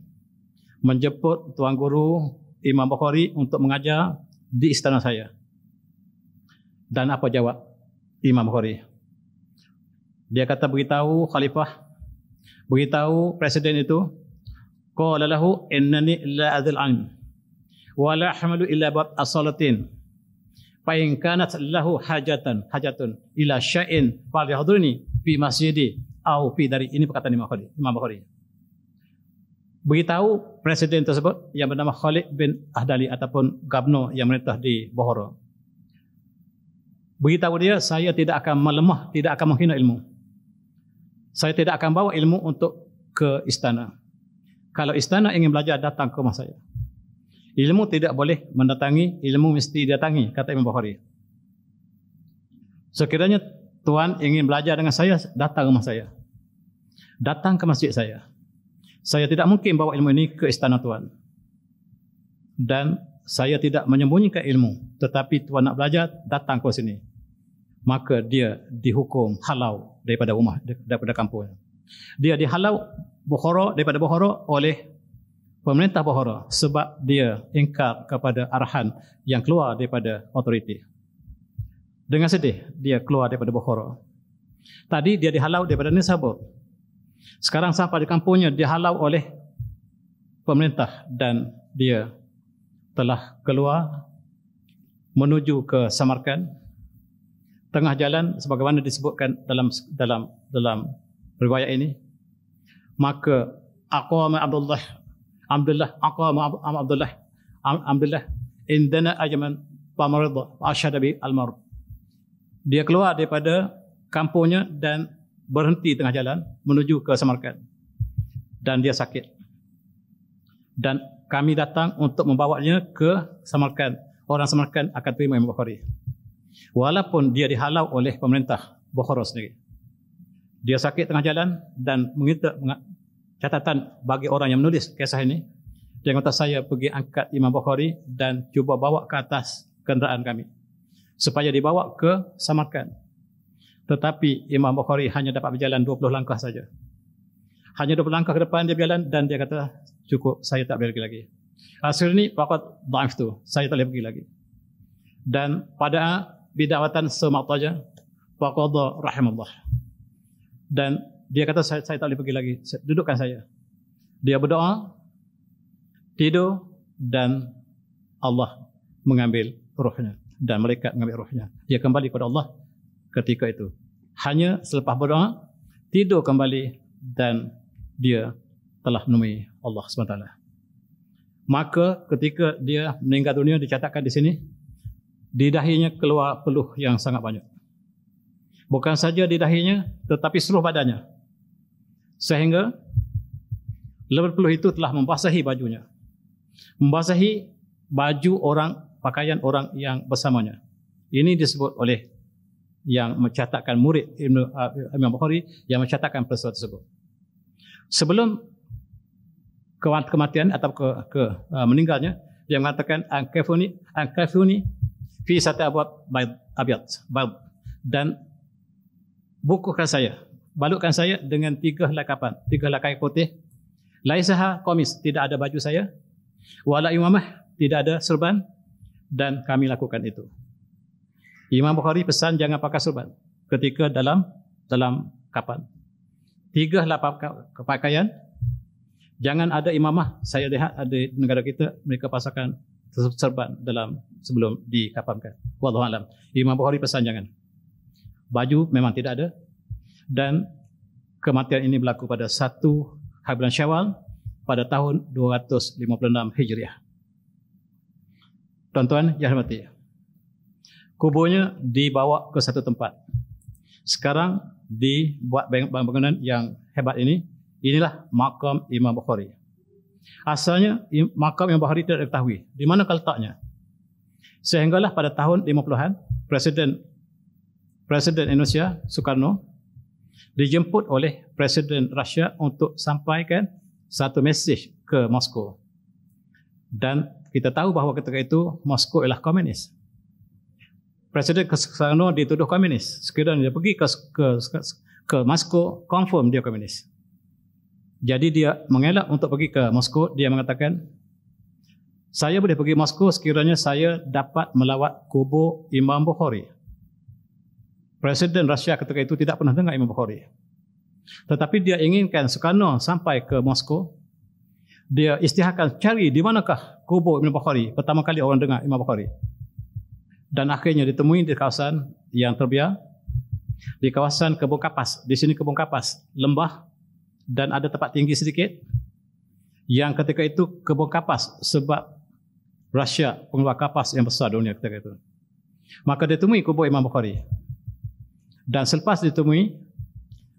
menjemput tuan guru Imam Bukhari untuk mengajar di istana saya. Dan apa jawab Imam Bukhari? Dia kata, beritahu khalifah, beritahu presiden itu, qala lahu innani la adzal ilm wa la ahmalu illa bab as-salatin fa in kanat lahu hajatun ila syai'in falyahdurni fi masjidi au fi dari. Ini perkataan Imam Bukhari. Beritahu presiden tersebut yang bernama Khalid bin Ahdali ataupun gubernur yang memerintah di Bukhara. Beritahu dia, saya tidak akan melemah, tidak akan menghina ilmu. Saya tidak akan bawa ilmu untuk ke istana. Kalau istana ingin belajar, datang ke rumah saya. Ilmu tidak boleh mendatangi, ilmu mesti didatangi, kata Imam Bukhari. Sekiranya tuan ingin belajar dengan saya, datang ke rumah saya. Datang ke masjid saya. Saya tidak mungkin bawa ilmu ini ke istana tuan. Dan saya tidak menyembunyikan ilmu. Tetapi tuan nak belajar, datang ke sini. Maka dia dihukum halau daripada rumah, daripada kampung. Dia dihalau daripada Bukhara oleh pemerintah Bukhara sebab dia ingkar kepada arahan yang keluar daripada autoriti. Dengan sedih, dia keluar daripada Bukhara. Tadi dia dihalau daripada Naisabur. Sekarang sampai di kampungnya dihalau oleh pemerintah dan dia telah keluar menuju ke Samarkand. Tengah jalan sebagaimana disebutkan dalam riwayat ini, maka aqama Abdullah indana ajman pamarida asyhadu bi al-mar. Dia keluar daripada kampungnya dan berhenti tengah jalan menuju ke Samarkand. Dan dia sakit. Dan kami datang untuk membawanya ke Samarkand. Orang Samarkand akan terima Imam Bukhari. Walaupun dia dihalau oleh pemerintah Bukhara sendiri. Dia sakit tengah jalan dan meminta catatan bagi orang yang menulis kisah ini. Dia kata, saya pergi angkat Imam Bukhari dan cuba bawa ke atas kenderaan kami supaya dibawa ke Samarkand. Tetapi Imam Bukhari hanya dapat berjalan 20 langkah saja. Hanya 20 langkah ke depan dia berjalan dan dia kata, cukup, saya tak boleh pergi lagi. Hasil ini faqat dhaif tu, saya tak boleh pergi lagi. Dan pada bid'awatan semataja faqadha rahimallah. Dan dia kata, saya tak boleh pergi lagi, dudukkan saya. Dia berdoa, tidur, dan Allah mengambil ruhnya. Dan malaikat mengambil ruhnya. Dia kembali kepada Allah ketika itu. Hanya selepas berdoa, tidur kembali dan dia telah menemui Allah SWT. Maka ketika dia meninggal dunia, dicatatkan di sini, di dahinya keluar peluh yang sangat banyak. Bukan saja di dahinya, tetapi seluruh badannya. Sehingga lebar peluh itu telah membasahi bajunya. Membasahi baju orang, pakaian orang yang bersamanya. Ini disebut oleh yang mencatatkan murid Imam Bukhari yang mencatatkan peristiwa tersebut. Sebelum kematian atau meninggalnya, Dia mengatakan angkafuni fi sati abwab abyad, dan bukukan saya, balutkan saya dengan 3 helai putih. Laisaha qamis, tidak ada baju saya, wala imamah, tidak ada serban, dan kami lakukan itu. Imam Bukhari pesan jangan pakai serban ketika dalam kapal. 3 helai pakaian. Jangan ada imamah. Saya lihat ada negara kita, mereka pasangkan serban sebelum dikapankan. Wallahu alam. Imam Bukhari pesan jangan. Baju memang tidak ada. Dan kematian ini berlaku pada 1 bulan Syawal pada tahun 256 Hijriah. Tuan-tuan yang hormati, kuburnya dibawa ke satu tempat. Sekarang dibuat bangunan yang hebat ini. Inilah makam Imam Bukhari. Asalnya makam Imam Bukhari tidak diketahui di mana letaknya. Sehinggalah pada tahun 50-an, Presiden Indonesia Soekarno dijemput oleh Presiden Rusia untuk sampaikan satu mesej ke Moskow. Dan kita tahu bahawa ketika itu Moskow ialah komunis. Presiden Soekarno dituduh komunis. Sekiranya dia pergi ke Moskow, confirm dia komunis. Jadi dia mengelak untuk pergi ke Moskow. Dia mengatakan, saya boleh pergi Moskow sekiranya saya dapat melawat kubur Imam Bukhari. Presiden Rusia ketika itu tidak pernah dengar Imam Bukhari. Tetapi dia inginkan Soekarno sampai ke Moskow. Dia isytiharkan cari di manakah kubur Imam Bukhari. Pertama kali orang dengar Imam Bukhari. Dan akhirnya ditemui di kawasan yang terbiar. Di kawasan Kebun Kapas. Di sini Kebun Kapas, lembah. Dan ada tempat tinggi sedikit yang ketika itu Kebun Kapas sebab Rusia pengeluar kapas yang besar dunia ketika itu. Maka ditemui kubur Imam Bukhari. Dan selepas ditemui,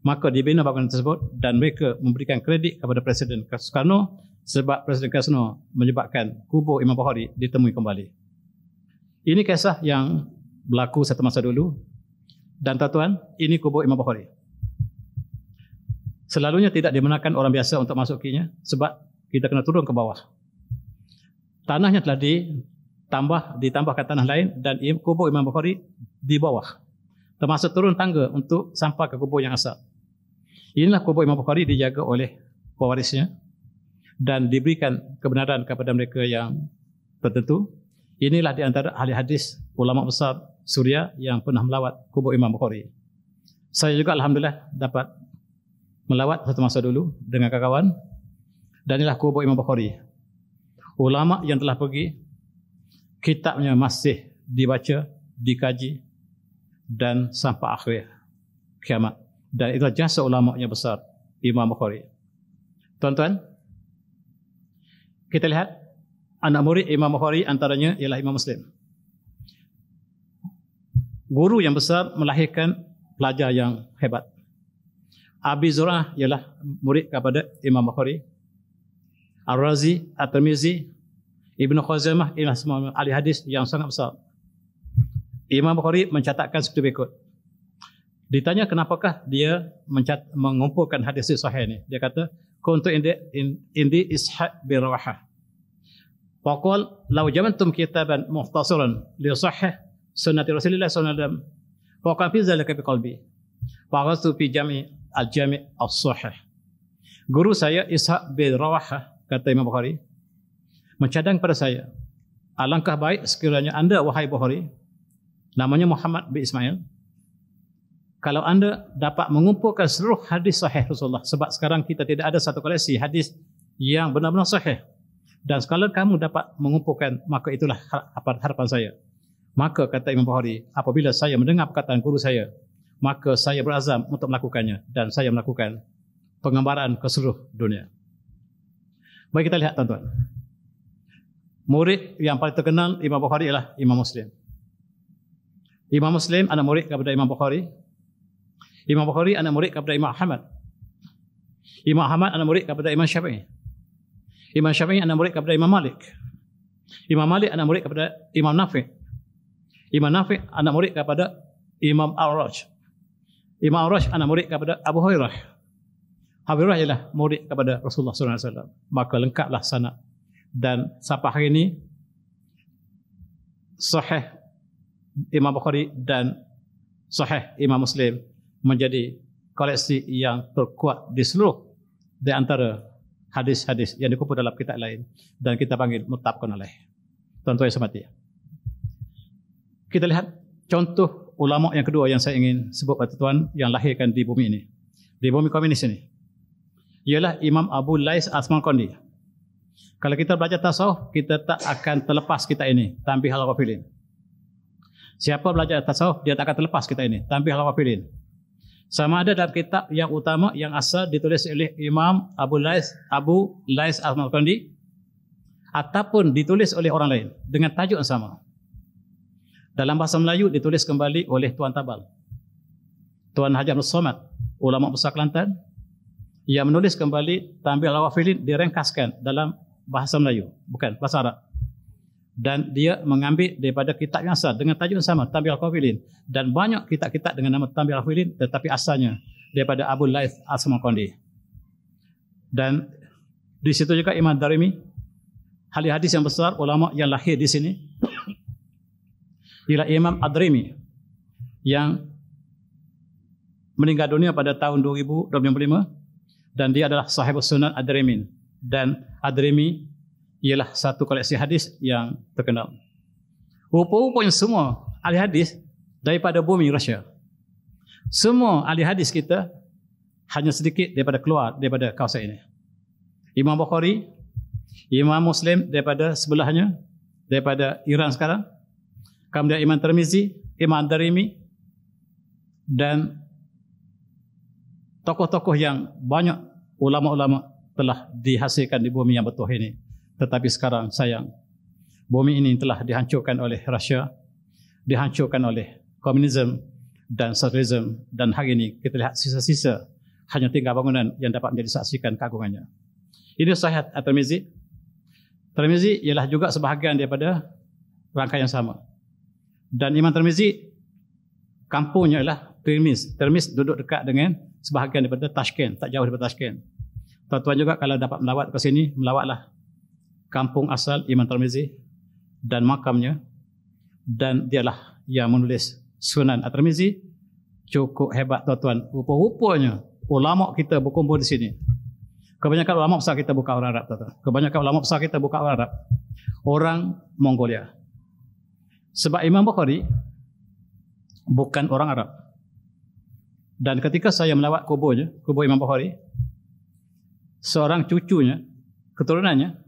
maka dibina bangunan tersebut dan mereka memberikan kredit kepada Presiden Soekarno sebab Presiden Soekarno menyebabkan kubur Imam Bukhari ditemui kembali. Ini kisah yang berlaku satu masa dulu. Dan tuan-tuan, ini kubur Imam Bukhari. Selalunya tidak dibenarkan orang biasa untuk masukinya sebab kita kena turun ke bawah. Tanahnya telah ditambahkan tanah lain dan kubur Imam Bukhari di bawah. Termasuk turun tangga untuk sampai ke kubur yang asal. Inilah kubur Imam Bukhari dijaga oleh pewarisnya dan diberikan kebenaran kepada mereka yang tertentu. Inilah di antara ahli hadis ulama besar Suria yang pernah melawat kubur Imam Bukhari. Saya juga alhamdulillah dapat melawat satu masa dulu dengan kawan, dan inilah kubur Imam Bukhari. Ulama yang telah pergi, kitabnya masih dibaca, dikaji, dan sampai akhir kiamat. Dan itulah jasa ulama yang besar, Imam Bukhari. Tuan-tuan, kita lihat anak murid Imam Bukhari antaranya ialah Imam Muslim. Guru yang besar melahirkan pelajar yang hebat. Abi Zur'ah ialah murid kepada Imam Bukhari. Ar-Razi, At-Tirmizi, Ibnu Khuzaimah ialah semua ahli hadis yang sangat besar. Imam Bukhari mencatatkan seperti berikut. Ditanya kenapakah dia mengumpulkan hadis sahih ini. Dia kata, kuntu indi ishaq bi rawahah. Faqal law jamantum kitaban mukhtasaran li sahih sunnati Rasulillah sallallahu alaihi wasallam fa kan fi zalika bi qalbi. Faqastu fi al-Jami' as-Sahih. Guru saya Ishaq bin Rawahah, kata Imam Bukhari, mencadang pada saya, alangkah baik sekiranya anda, wahai Bukhari, namanya Muhammad bin Ismail, kalau anda dapat mengumpulkan seluruh hadis sahih Rasulullah, sebab sekarang kita tidak ada satu koleksi hadis yang benar-benar sahih, dan sekalian kamu dapat mengumpulkan, maka itulah harapan saya. Maka kata Imam Bukhari, apabila saya mendengar perkataan guru saya, maka saya berazam untuk melakukannya dan saya melakukan pengembaraan ke seluruh dunia. Mari kita lihat tuan-tuan. Murid yang paling terkenal Imam Bukhari ialah Imam Muslim. Imam Muslim anak murid kepada Imam Bukhari. Imam Bukhari anak murid kepada Imam Ahmad. Imam Ahmad anak murid kepada Imam Syafi'i. Imam Syafi'i anak murid kepada Imam Malik. Imam Malik anak murid kepada Imam Nafi'. Imam Nafi' anak murid kepada Imam Al-Raj. Imam Al-Raj anak murid kepada Abu Hurairah. Abu Hurairah ialah murid kepada Rasulullah SAW. Maka lengkaplah sanad. Dan sampai hari ini Sahih Imam Bukhari dan Sahih Imam Muslim menjadi koleksi yang terkuat di seluruh di antara hadis-hadis yang dikumpul dalam kitab lain dan kita panggil muttafaqun alaih. Tuan-tuan yang semati. Kita lihat contoh ulama yang kedua yang saya ingin sebut pada tuan yang lahirkan di bumi ini. Di bumi komunis ini. Ialah Imam Abu Lais As-Samarqandi. Kalau kita belajar tasawuf, kita tak akan terlepas kita ini, Tanbih al-Ghafilin. Siapa belajar tasawuf, dia tak akan terlepas kita ini, Tanbih al-Ghafilin. Sama ada dalam kitab yang utama yang asal ditulis oleh Imam Abu Lais As-Samarqandi ataupun ditulis oleh orang lain dengan tajuk yang sama. Dalam bahasa Melayu ditulis kembali oleh Tuan Tabal, Tuan Haji Abdul Somad, ulama besar Kelantan, yang menulis kembali Tanbih al-Ghafilin direngkaskan dalam bahasa Melayu, bukan bahasa Arab. Dan dia mengambil daripada kitab yang asal dengan tajuk yang sama, Tanbih al-Ghafilin. Dan banyak kitab-kitab dengan nama Tanbih al-Ghafilin tetapi asalnya daripada Abu Lais As-Samarqandi. Dan di situ juga Imam Darimi, ahli hadis yang besar, ulama yang lahir di sini, ialah Imam Ad-Darimi yang meninggal dunia pada tahun 2025 dan dia adalah sahibus sunan Ad-Darimi. Dan Ad-Darimi ialah satu koleksi hadis yang terkenal. Rupa-rupanya semua ahli hadis daripada bumi Rusia. Semua ahli hadis kita hanya sedikit daripada keluar daripada kawasan ini. Imam Bukhari, Imam Muslim daripada sebelahnya, daripada Iran sekarang. Kemudian Imam Tirmizi, Imam Ad-Darimi dan tokoh-tokoh yang banyak ulama-ulama telah dihasilkan di bumi yang betul ini. Tetapi sekarang sayang, bumi ini telah dihancurkan oleh Rusia, dihancurkan oleh komunisme dan sosialisme, dan hari ini kita lihat sisa-sisa hanya tinggal bangunan yang dapat menjadi saksikan keagungannya. Ini Sahih At-Tirmizi. Tirmizi ialah juga sebahagian daripada rangkaian yang sama. Dan Imam Tirmizi kampungnya ialah Tirmiz. Tirmiz duduk dekat dengan sebahagian daripada Tashkent, tak jauh daripada Tashkent. Tuan-tuan juga kalau dapat melawat ke sini, melawatlah kampung asal Imam Tirmizi dan makamnya, dan dialah yang menulis Sunan At-Tirmizi. Cukup hebat tuan-tuan. Rupa-rupanya ulama kita berkumpul di sini. Kebanyakan ulama besar kita bukan orang Arab, tuan-tuan. Kebanyakan ulama besar kita bukan orang Arab, orang Mongolia. Sebab Imam Bukhari bukan orang Arab. Dan ketika saya melawat kuburnya, kubur Imam Bukhari, seorang cucunya, keturunannya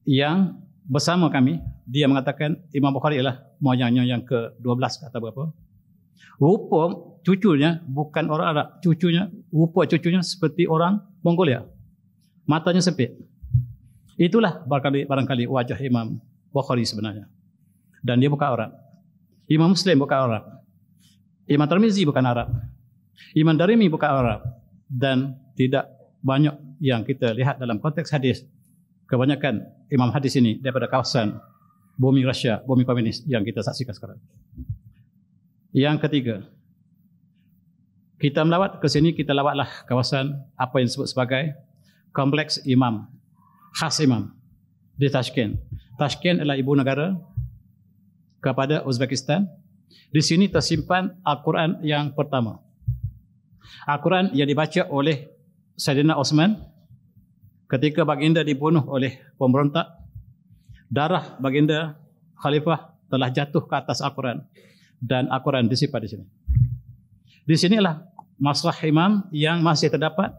yang bersama kami, dia mengatakan Imam Bukhari ialah moyangnya yang ke-12 atau berapa. Rupa cucunya bukan orang Arab, rupa cucunya seperti orang Mongolia. Matanya sempit. Itulah barangkali wajah Imam Bukhari sebenarnya. Dan dia bukan Arab. Imam Muslim bukan Arab. Imam Tirmizi bukan Arab. Imam Darimi bukan Arab. Dan tidak banyak yang kita lihat dalam konteks hadis. Kebanyakan imam hadis ini daripada kawasan bumi Rusia, bumi komunis yang kita saksikan sekarang. Yang ketiga, kita melawat ke sini, kita lawatlah kawasan apa yang disebut sebagai kompleks imam, khas imam di Tashkent. Tashkent adalah ibu negara kepada Uzbekistan. Di sini tersimpan Al-Quran yang pertama. Al-Quran yang dibaca oleh Sayyidina Osman ketika baginda dibunuh oleh pemberontak. Darah baginda khalifah telah jatuh ke atas Al-Quran dan Al-Quran disimpan di sini. Di sinilah masrah imam yang masih terdapat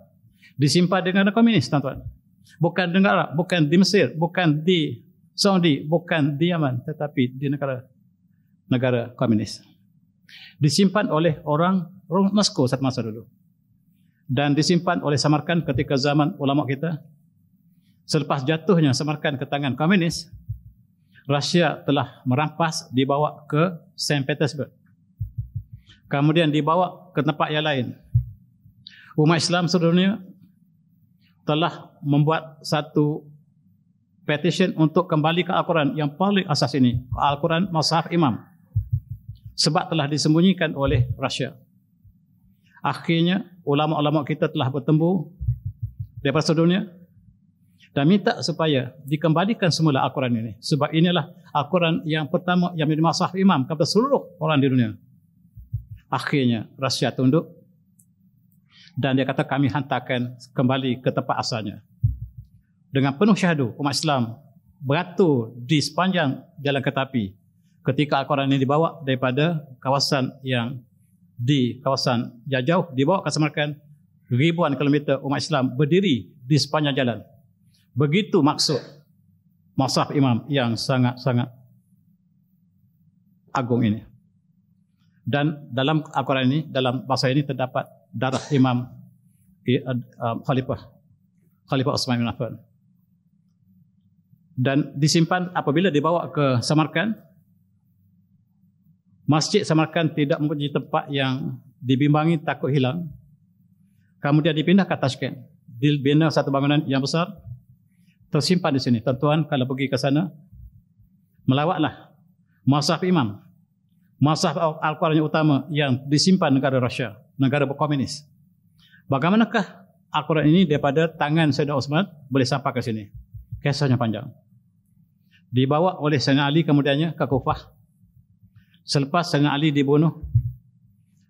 disimpan di negara komunis, tuan-tuan. Bukan di negara, bukan di Mesir, bukan di Saudi, bukan di Yaman, tetapi di negara komunis. Disimpan oleh orang Moskow saat masa dulu. Dan disimpan oleh Samarkand ketika zaman ulama kita. Selepas jatuhnya Samarkand ke tangan komunis, Rusia telah merampas, dibawa ke Saint Petersburg. Kemudian dibawa ke tempat yang lain. Umat Islam sedunia telah membuat satu petition untuk kembali ke Al-Quran yang paling asas ini, Al-Quran Mushaf Imam, sebab telah disembunyikan oleh Rusia. Akhirnya ulama-ulama kita telah bertemu daripada sedunia dan minta supaya dikembalikan semula Al-Quran ini. Sebab inilah Al-Quran yang pertama yang menjadi mushaf imam kepada seluruh orang di dunia. Akhirnya Rusia tunduk dan dia kata kami hantarkan kembali ke tempat asalnya. Dengan penuh syahdu umat Islam beratur di sepanjang jalan kereta api ketika Al-Quran ini dibawa daripada kawasan yang jauh dibawa ke Samarkand. Ribuan kilometer umat Islam berdiri di sepanjang jalan. Begitu maksud mushaf imam yang sangat-sangat agung ini. Dan dalam Al-Quran ini, dalam bahasa ini terdapat darah imam Khalifah Utsman bin Affan. Dan disimpan apabila dibawa ke Samarkand. Masjid Samarkand tidak mempunyai tempat yang dibimbangi takut hilang. Kemudian dipindah ke Tashkent. Dibina satu bangunan yang besar. Tersimpan di sini. Tuan-tuan kalau pergi ke sana, melawatlah mushaf imam. Mushaf Al-Quran yang utama yang disimpan negara Rusia, negara berkomunis. Bagaimanakah Al-Quran ini daripada tangan Sayyidina Utsman boleh sampai ke sini? Kisahnya panjang. Dibawa oleh Sayyidina Ali kemudiannya ke Kufah. Selepas Sayyidina Ali dibunuh,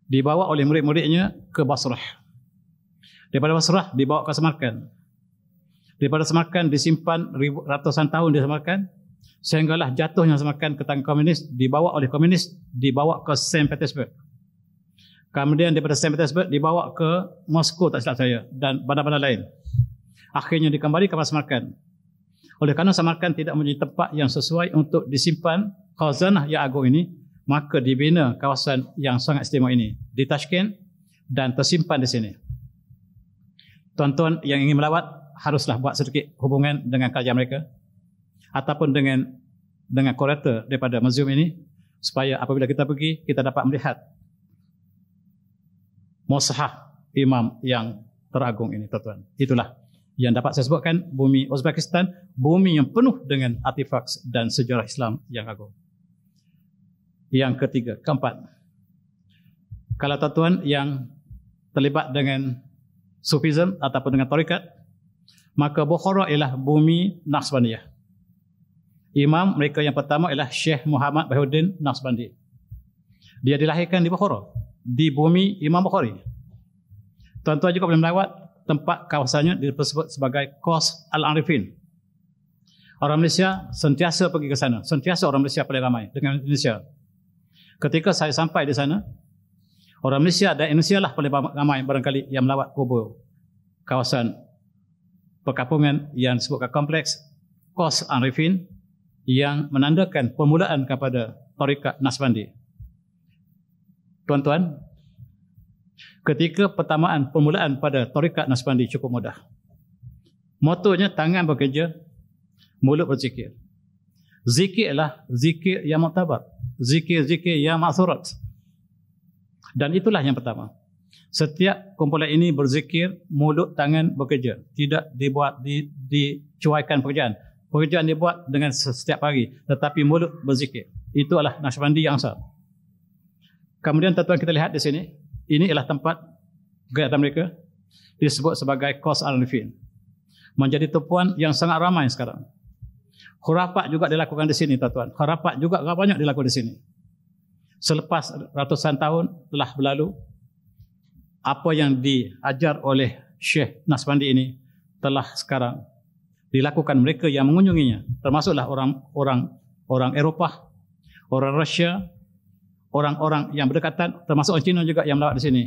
dibawa oleh murid-muridnya ke Basrah. Daripada Basrah dibawa ke Samarkand. Daripada Samarkand disimpan ratusan tahun di Samarkand, sehinggalah jatuhnya Samarkand ke tangan komunis, dibawa oleh komunis, dibawa ke Saint Petersburg. Kemudian daripada Saint Petersburg dibawa ke Moskow tak silap saya, dan bandar-bandar lain. Akhirnya dikembalikan ke Samarkand. Oleh kerana Samarkand tidak mempunyai tempat yang sesuai untuk disimpan khazanah yang agung ini, maka dibina kawasan yang sangat istimewa ini di Tashkent dan tersimpan di sini. Tuan-tuan yang ingin melawat haruslah buat sedikit hubungan dengan kajian mereka ataupun dengan kurator daripada museum ini, supaya apabila kita pergi kita dapat melihat mushaf imam yang teragung ini, tuan-tuan. Itulah yang dapat saya sebutkan, bumi Uzbekistan, bumi yang penuh dengan artifak dan sejarah Islam yang agung. Yang ketiga, keempat, kalau tuan-tuan yang terlibat dengan Sufism ataupun dengan tarikat, maka Bukhara ialah bumi Naqshbandiyah. Imam mereka yang pertama ialah Syekh Muhammad Baharuddin Naqshbandi. Dia dilahirkan di Bukhara, di bumi Imam Bukhari. Tuan-tuan juga boleh melawat tempat kawasannya disebut sebagai Kos Al-Arifin. Orang Malaysia sentiasa pergi ke sana, sentiasa orang Malaysia paling ramai dengan Indonesia. Ketika saya sampai di sana, orang Malaysia dan Indonesia lah paling ramai barangkali yang melawat kubur kawasan perkampungan yang disebutkan kompleks Kos Arifin yang menandakan permulaan kepada tarikat Naqshbandi. Tuan-tuan, ketika pertamaan permulaan pada tarikat Naqshbandi cukup mudah. Motonya tangan bekerja, mulut berzikir. Zikir ialah zikir yang muktabar, zikir-zikir yang ma'thurat. Dan itulah yang pertama. Setiap kumpulan ini berzikir, mulut tangan bekerja. Tidak dibuat dicuaikan pekerjaan. Pekerjaan dibuat dengan setiap hari, tetapi mulut berzikir. Itu adalah Naqshbandi yang asal. Kemudian tuan-tuan kita lihat di sini, ini ialah tempat kegiatan mereka, disebut sebagai Kos Al-Arifin. Menjadi tumpuan yang sangat ramai sekarang. Khurafat juga dilakukan di sini, tuan-tuan. Khurafat juga banyak dilakukan di sini. Selepas ratusan tahun telah berlalu, apa yang diajar oleh Syekh Naqshbandi ini telah sekarang dilakukan mereka yang mengunjunginya, termasuklah orang Eropah, orang Rusia, orang-orang yang berdekatan, termasuk orang Cina juga yang melawat di sini.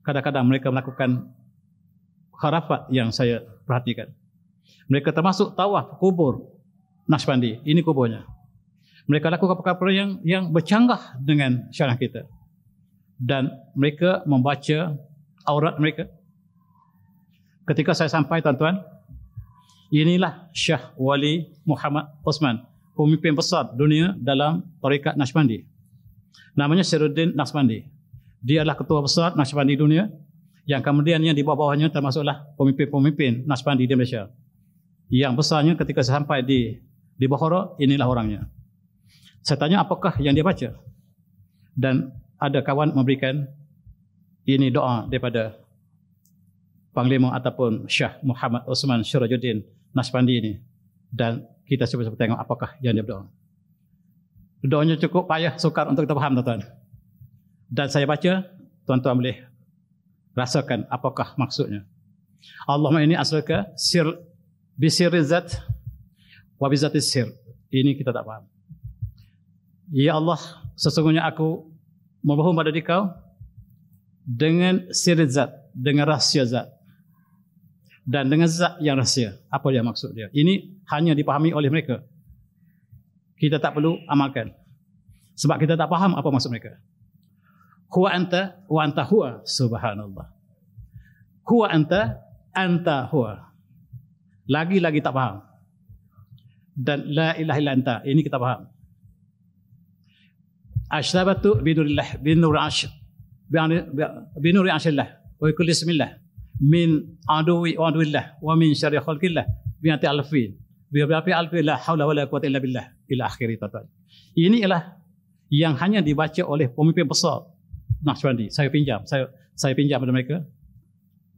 Kadang-kadang mereka melakukan khurafat yang saya perhatikan. Mereka termasuk tawaf kubur Naqshbandi. Ini kuburnya. Mereka lakukan perkara-perkara yang bercanggah dengan syariah kita. Dan mereka membaca aurat mereka. Ketika saya sampai, tuan-tuan, inilah Syekh Wali Muhammad Utsman, pemimpin besar dunia dalam tarikat Naqshbandi. Namanya Sirruddin Naqshbandi. Dia adalah ketua besar Naqshbandi dunia, yang kemudian yang di bawah-bawahnya termasuklah pemimpin-pemimpin Naqshbandi di Malaysia. Yang besarnya ketika saya sampai di Bukhara, inilah orangnya. Saya tanya apakah yang dia baca. Dan ada kawan memberikan ini doa daripada Panglima ataupun Syekh Muhammad Utsman Syirajuddin Naqshbandi ini. Dan kita cuba tengok apakah yang dia berdoa. Doanya cukup payah, sukar untuk kita faham, tuan-tuan. Dan saya baca, tuan-tuan boleh rasakan apakah maksudnya. Allahumma inni as'aluka sir bisirri zat wa bizatis sir. Ini kita tak faham. Ya Allah, sesungguhnya aku memohon pada Dikau dengan sirri zat, dengan rahsia zat, dan dengan zat yang rahsia. Apa dia maksud dia? Ini hanya dipahami oleh mereka. Kita tak perlu amalkan. Sebab kita tak faham apa maksud mereka. Huwa anta wa anta huwa. Subhanallah. Huwa anta huwa. Lagi-lagi tak faham. Dan la ilaha illa anta. Ini kita faham. Ashrabatu binurillah. Binuri ashillah. Wa kulli ismillah. Min aduwi wa aduillah. Wa min syarri khalqillah. Bi'ati alfin. Bi'ati alfin la hawla wa la quwwata illa billah. Ila akhiri, tuan-tuan. Ini ialah yang hanya dibaca oleh pemimpin besar Naqshbandi. Saya pinjam pada mereka.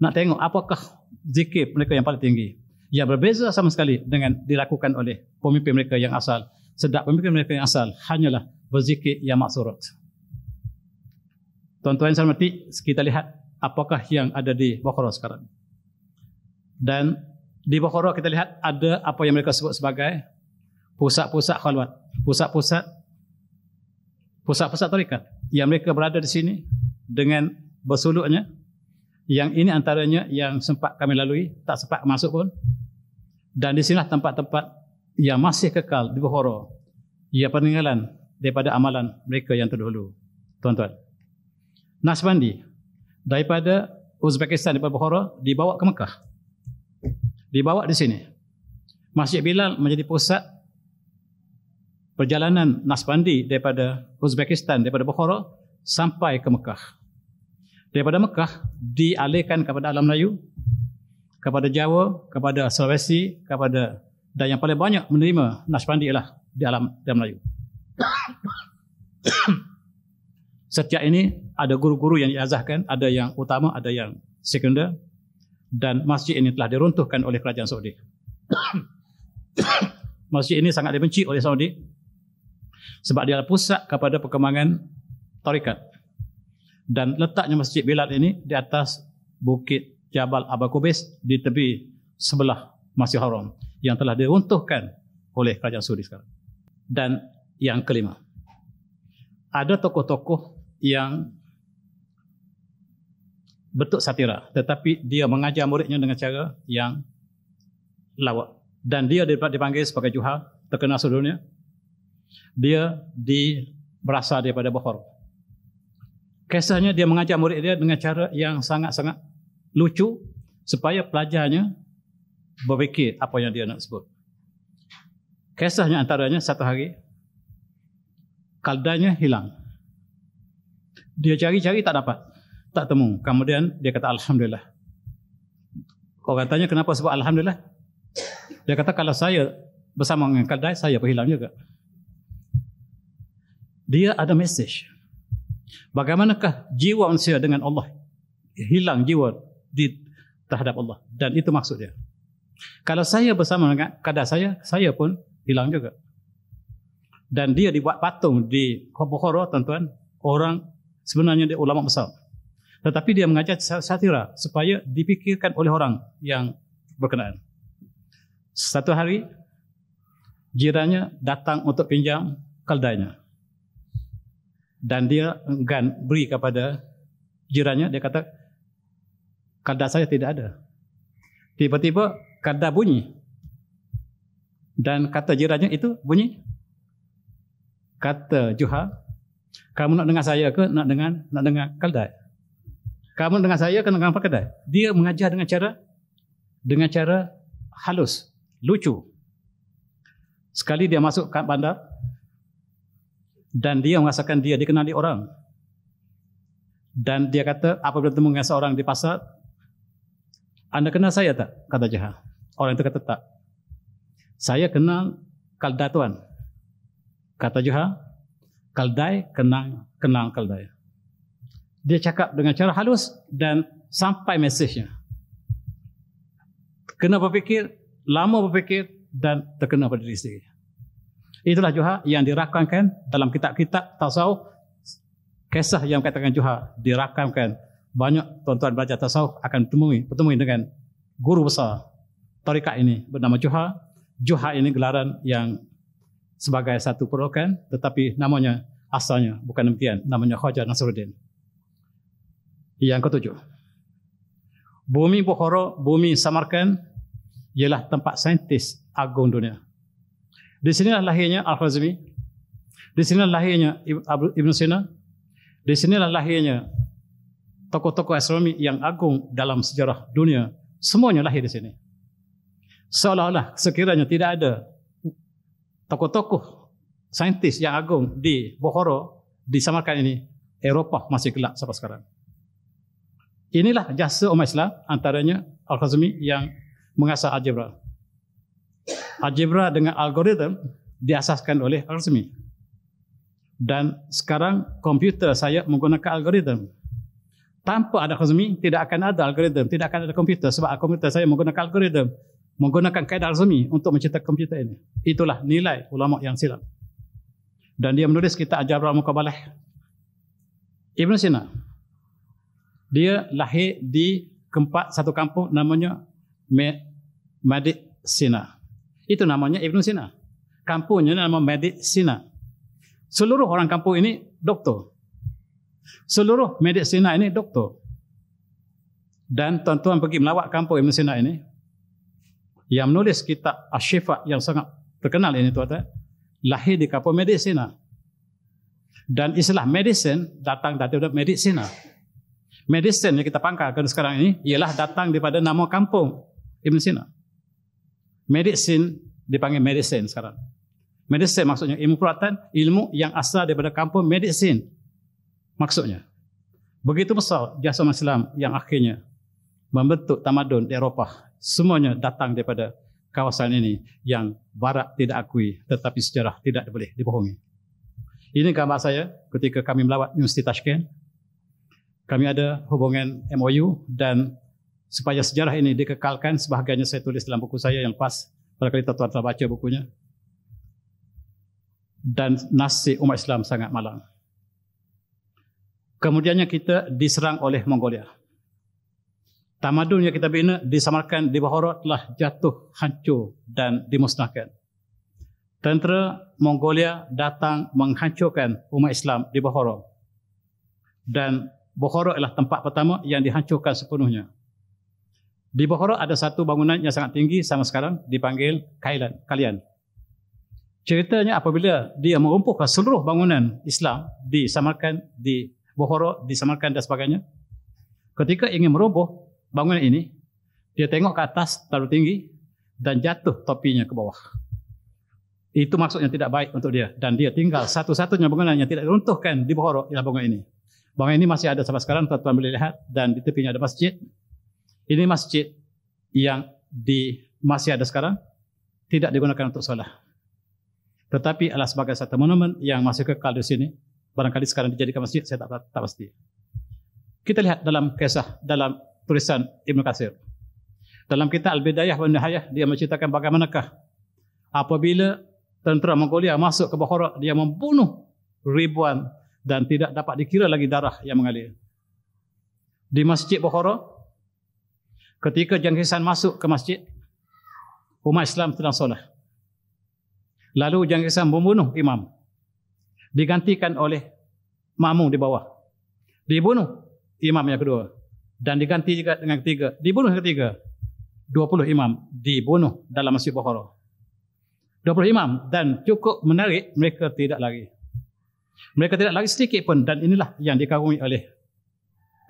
Nak tengok apakah zikir mereka yang paling tinggi. Yang berbeza sama sekali dengan dilakukan oleh pemimpin mereka yang asal. Sedap pemimpin mereka yang asal hanyalah berzikir yang maksurat. Tuan-tuan yang saya hormati, kita lihat apakah yang ada di Bukhara sekarang. Dan di Bukhara kita lihat ada apa yang mereka sebut sebagai pusat-pusat khalwat, pusat-pusat tarikat yang mereka berada di sini dengan bersuluknya. Yang ini antaranya yang sempat kami lalui, tak sempat masuk pun. Dan di sinilah tempat-tempat yang masih kekal di Bukhara, ia peninggalan daripada amalan mereka yang terdahulu. Tuan-tuan, Naqshbandi daripada Uzbekistan, daripada Bukhara dibawa ke Mekah, dibawa di sini. Masjid Bilal menjadi pusat perjalanan Naqshbandi daripada Uzbekistan, daripada Bukhara sampai ke Mekah. Daripada Mekah dialihkan kepada alam Melayu, kepada Jawa, kepada Sulawesi, dan yang paling banyak menerima Naqshbandi ialah di alam Melayu. Setiap ini ada guru-guru yang diazahkan, ada yang utama, ada yang sekunder, dan masjid ini telah diruntuhkan oleh kerajaan Saudi. Masjid ini sangat dibenci oleh Saudi sebab dia adalah pusat kepada perkembangan tarikat. Dan letaknya Masjid Bilal ini di atas bukit Jabal Aba Qubais di tepi sebelah Masjidil Haram yang telah diruntuhkan oleh kerajaan Saudi sekarang. Dan yang kelima, ada tokoh-tokoh yang bentuk satira, tetapi dia mengajar muridnya dengan cara yang lawak. Dan dia dipanggil sebagai Juhal, terkenal seluruhnya. Dia berasal daripada Bukhara. Kisahnya dia mengajar murid dia dengan cara yang sangat-sangat lucu supaya pelajarnya berfikir apa yang dia nak sebut. Kisahnya antaranya satu hari kaldanya hilang. Dia cari-cari tak dapat, tak temu. Kemudian dia kata alhamdulillah. Orang tanya kenapa sebut alhamdulillah? Dia kata kalau saya bersama dengan kaldai saya pun hilang juga. Dia ada mesej. Bagaimanakah jiwa manusia dengan Allah? Hilang jiwa terhadap Allah. Dan itu maksud dia. Kalau saya bersama dengan kadar saya pun hilang juga. Dan dia dibuat patung di Bukhara, tuan-tuan. Orang sebenarnya dia ulama besar. Tetapi dia mengajar satira supaya dipikirkan oleh orang yang berkenaan. Satu hari, jirannya datang untuk pinjam kaldainya. Dan dia enggan beri kepada jirannya. Dia kata, kalda saya tidak ada. Tiba-tiba kalda bunyi. Dan kata jirannya itu bunyi. Kata Juhal, kamu nak dengar saya ke nak dengar kaldai? Kamu dengar saya ke nak dengar kaldai? Dia mengajar dengan cara halus, lucu. Sekali dia masuk ke bandar, dan dia merasakan dia dikenali orang. Dan dia kata, apabila bertemu dengan seorang di pasar, anda kenal saya tak? Kata Juhal. Orang itu kata tak. Saya kenal kalda tuan. Kata Juhal, kaldai kenal kaldai. Dia cakap dengan cara halus dan sampai mesejnya. Kena berfikir lama berfikir dan terkena pada diri sendiri. Itulah Juha yang dirakamkan dalam kitab-kitab tasawuf. Kisah yang katakan Juha dirakamkan. Banyak tuan-tuan belajar tasawuf akan bertemu dengan guru besar tarikat ini bernama Juha. Juha ini gelaran yang sebagai satu perokan, tetapi namanya asalnya bukan demikian. Namanya Khaja Nasruddin. Yang ketujuh, bumi Bukhara, bumi Samarkand ialah tempat saintis agung dunia. Di sinilah lahirnya Al-Khwarizmi. Di sinilah lahirnya Ibn Sina. Di sinilah lahirnya tokoh-tokoh astronomi yang agung dalam sejarah dunia. Semuanya lahir di sini. Seolah-olah sekiranya tidak ada tokoh-tokoh saintis yang agung di Bukhara, di Samarkand ini, Eropah masih gelap sampai sekarang. Inilah jasa umat Islam, antaranya Al-Khwarizmi yang mengasah algebra. Algebra dengan algoritma diasaskan oleh Al-Khwarizmi. Dan sekarang komputer saya menggunakan algoritma. Tanpa ada Al-Khwarizmi, tidak akan ada algoritma, tidak akan ada komputer. Sebab komputer saya menggunakan algoritma, menggunakan kaedah Al-Khwarizmi untuk menciptakan komputer ini. Itulah nilai ulama yang silap. Dan dia menulis kitab Al-Jabr Al-Muqabalah. Ibn Sina, dia lahir di satu kampung namanya Madik Sina. Itu namanya Ibn Sina. Kampungnya nama Madik Sina. Seluruh orang kampung ini doktor. Seluruh Madik Sina ini doktor. Dan tuan-tuan pergi melawat kampung Ibn Sina ini, yang menulis kitab Asy-Syifa yang sangat terkenal ini tuan-tuan, lahir di kampung Madik Sina. Dan istilah medicine datang dari Madik Sina. Medicine yang kita pangkalkan sekarang ini ialah datang daripada nama kampung Ibn Sina. Medicine dipanggil medicine sekarang. Medicine maksudnya ilmu perubatan, ilmu yang asal daripada kampung medicine. Maksudnya. Begitu besar jasa umat Islam yang akhirnya membentuk tamadun di Eropah. Semuanya datang daripada kawasan ini yang barat tidak akui, tetapi sejarah tidak boleh dibohongi. Ini gambar saya ketika kami melawat Universiti Tashkent. Kami ada hubungan MOU dan supaya sejarah ini dikekalkan, sebahagiannya saya tulis dalam buku saya yang lepas. Barangkali tuan-tuan telah baca bukunya. Dan nasib umat Islam sangat malang. Kemudiannya kita diserang oleh Mongolia. Tamadun yang kita bina di Samarkand, di Bukhara telah jatuh, hancur dan dimusnahkan. Tentera Mongolia datang menghancurkan umat Islam di Bukhara. Dan Bukhara adalah tempat pertama yang dihancurkan sepenuhnya. Di Bukhara ada satu bangunan yang sangat tinggi sama sekarang dipanggil Kalian. Ceritanya apabila dia merumpuhkan seluruh bangunan Islam di Samarkand, di Bukhara, di Samarkand dan sebagainya. Ketika ingin meroboh bangunan ini, dia tengok ke atas terlalu tinggi dan jatuh topinya ke bawah. Itu maksudnya tidak baik untuk dia. Dan dia tinggal satu-satunya bangunan yang tidak diruntuhkan di Bukhara ialah bangunan ini. Bangunan ini masih ada sampai sekarang, tuan-tuan boleh lihat, dan di tepinya ada masjid. Ini masjid yang masih ada sekarang, tidak digunakan untuk solat. Tetapi adalah sebagai satu monumen yang masih kekal di sini. Barangkali sekarang dijadikan masjid, saya tak pasti. Kita lihat dalam kisah, dalam tulisan Ibn Katsir. Dalam kitab Al-Bidayah wa Nihayah, dia menceritakan bagaimanakah apabila tentera Mongolia masuk ke Bukhara, dia membunuh ribuan dan tidak dapat dikira lagi darah yang mengalir. Di Masjid Bukhara, ketika Genghis Khan masuk ke masjid, umat Islam sedang solat. Lalu Genghis Khan membunuh imam. Digantikan oleh makmum di bawah. Dibunuh imam yang kedua. Dan diganti juga dengan ketiga. Dibunuh yang ketiga. 20 imam dibunuh dalam Masjid Bukhara. 20 imam. Dan cukup menarik, mereka tidak lari. Mereka tidak lari sedikit pun. Dan inilah yang dikagumi oleh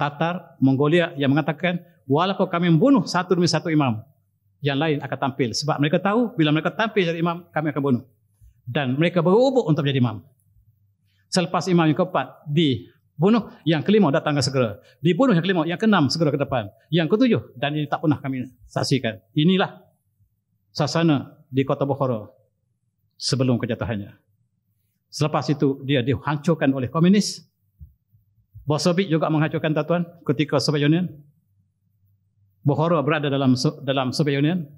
Tatar, Mongolia yang mengatakan, walaupun kami membunuh satu demi satu imam, yang lain akan tampil. Sebab mereka tahu, bila mereka tampil jadi imam, kami akan bunuh. Dan mereka berubuk untuk menjadi imam. Selepas imam yang keempat dibunuh, yang kelima datang segera. Dibunuh yang kelima, yang keenam segera ke depan. Yang ketujuh, dan ini tak pernah kami saksikan. Inilah suasana di kota Bukhara sebelum kejatuhannya. Selepas itu, dia dihancurkan oleh komunis. Bolshevik juga menghancurkan tuan ketika Soviet Union. Bukhara berada dalam Soviet Union.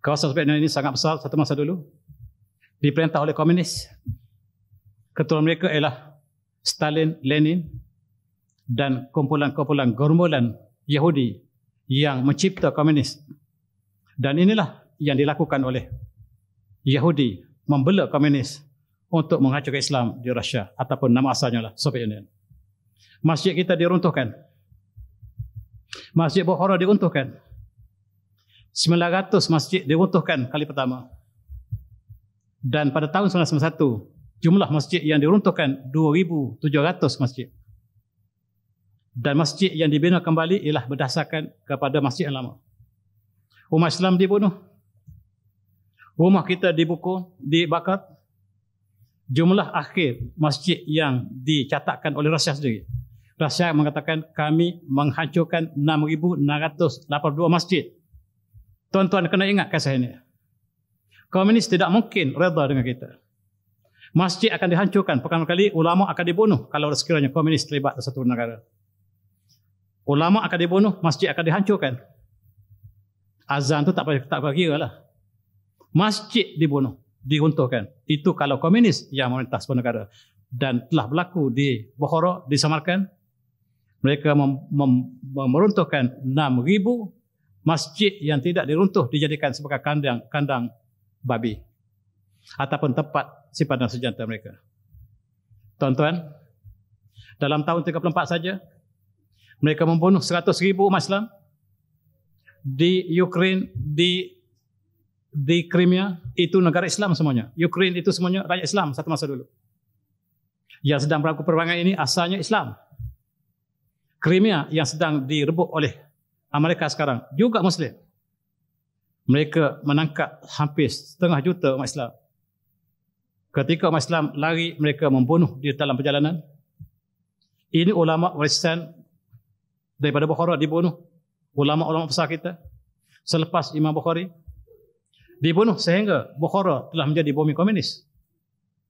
Kawasan Soviet Union ini sangat besar satu masa dulu. Diperintah oleh komunis. Ketua mereka ialah Stalin, Lenin dan kumpulan-kumpulan gerombolan Yahudi yang mencipta komunis. Dan inilah yang dilakukan oleh Yahudi, membela komunis untuk menghancurkan Islam di Rusia, ataupun nama asalnya lah Soviet Union. Masjid kita diruntuhkan. Masjid Bukhara diruntuhkan. 900 masjid diruntuhkan kali pertama. Dan pada tahun 1991, jumlah masjid yang diruntuhkan 2,700 masjid. Dan masjid yang dibina kembali ialah berdasarkan kepada masjid yang lama. Umat Islam dibunuh. Rumah kita dibakar. Jumlah akhir masjid yang dicatatkan oleh Rusia sendiri. Rusia mengatakan kami menghancurkan 6,682 masjid. Tuan-tuan kena ingat kisah ini. Komunis tidak mungkin reda dengan kita. Masjid akan dihancurkan. Pertama kali ulama akan dibunuh kalau sekiranya komunis terlibat dalam satu negara. Ulama akan dibunuh, masjid akan dihancurkan. Azan tu tak kira lah. Masjid dibunuh, diruntuhkan. Itu kalau komunis yang memerintah sebuah negara. Dan telah berlaku di Bukhara, di Samarkand. Mereka meruntuhkan 6,000 masjid yang tidak diruntuh dijadikan sebagai kandang babi ataupun tempat simpanan senjata mereka. Tuan-tuan, dalam tahun 34 saja mereka membunuh 100,000 umat Islam di Ukraine, di Crimea. Itu negara Islam semuanya. Ukraine itu semuanya rakyat Islam satu masa dulu. Yang sedang berlaku perbangan ini asalnya Islam. Crimea yang sedang direbut oleh Amerika sekarang juga Muslim. Mereka menangkap hampir 1,5 juta umat Islam. Ketika umat Islam lari, mereka membunuh di dalam perjalanan. Ini ulama warisan daripada Bukhara dibunuh. Ulama-ulama besar kita selepas Imam Bukhari dibunuh sehingga Bukhara telah menjadi bumi komunis.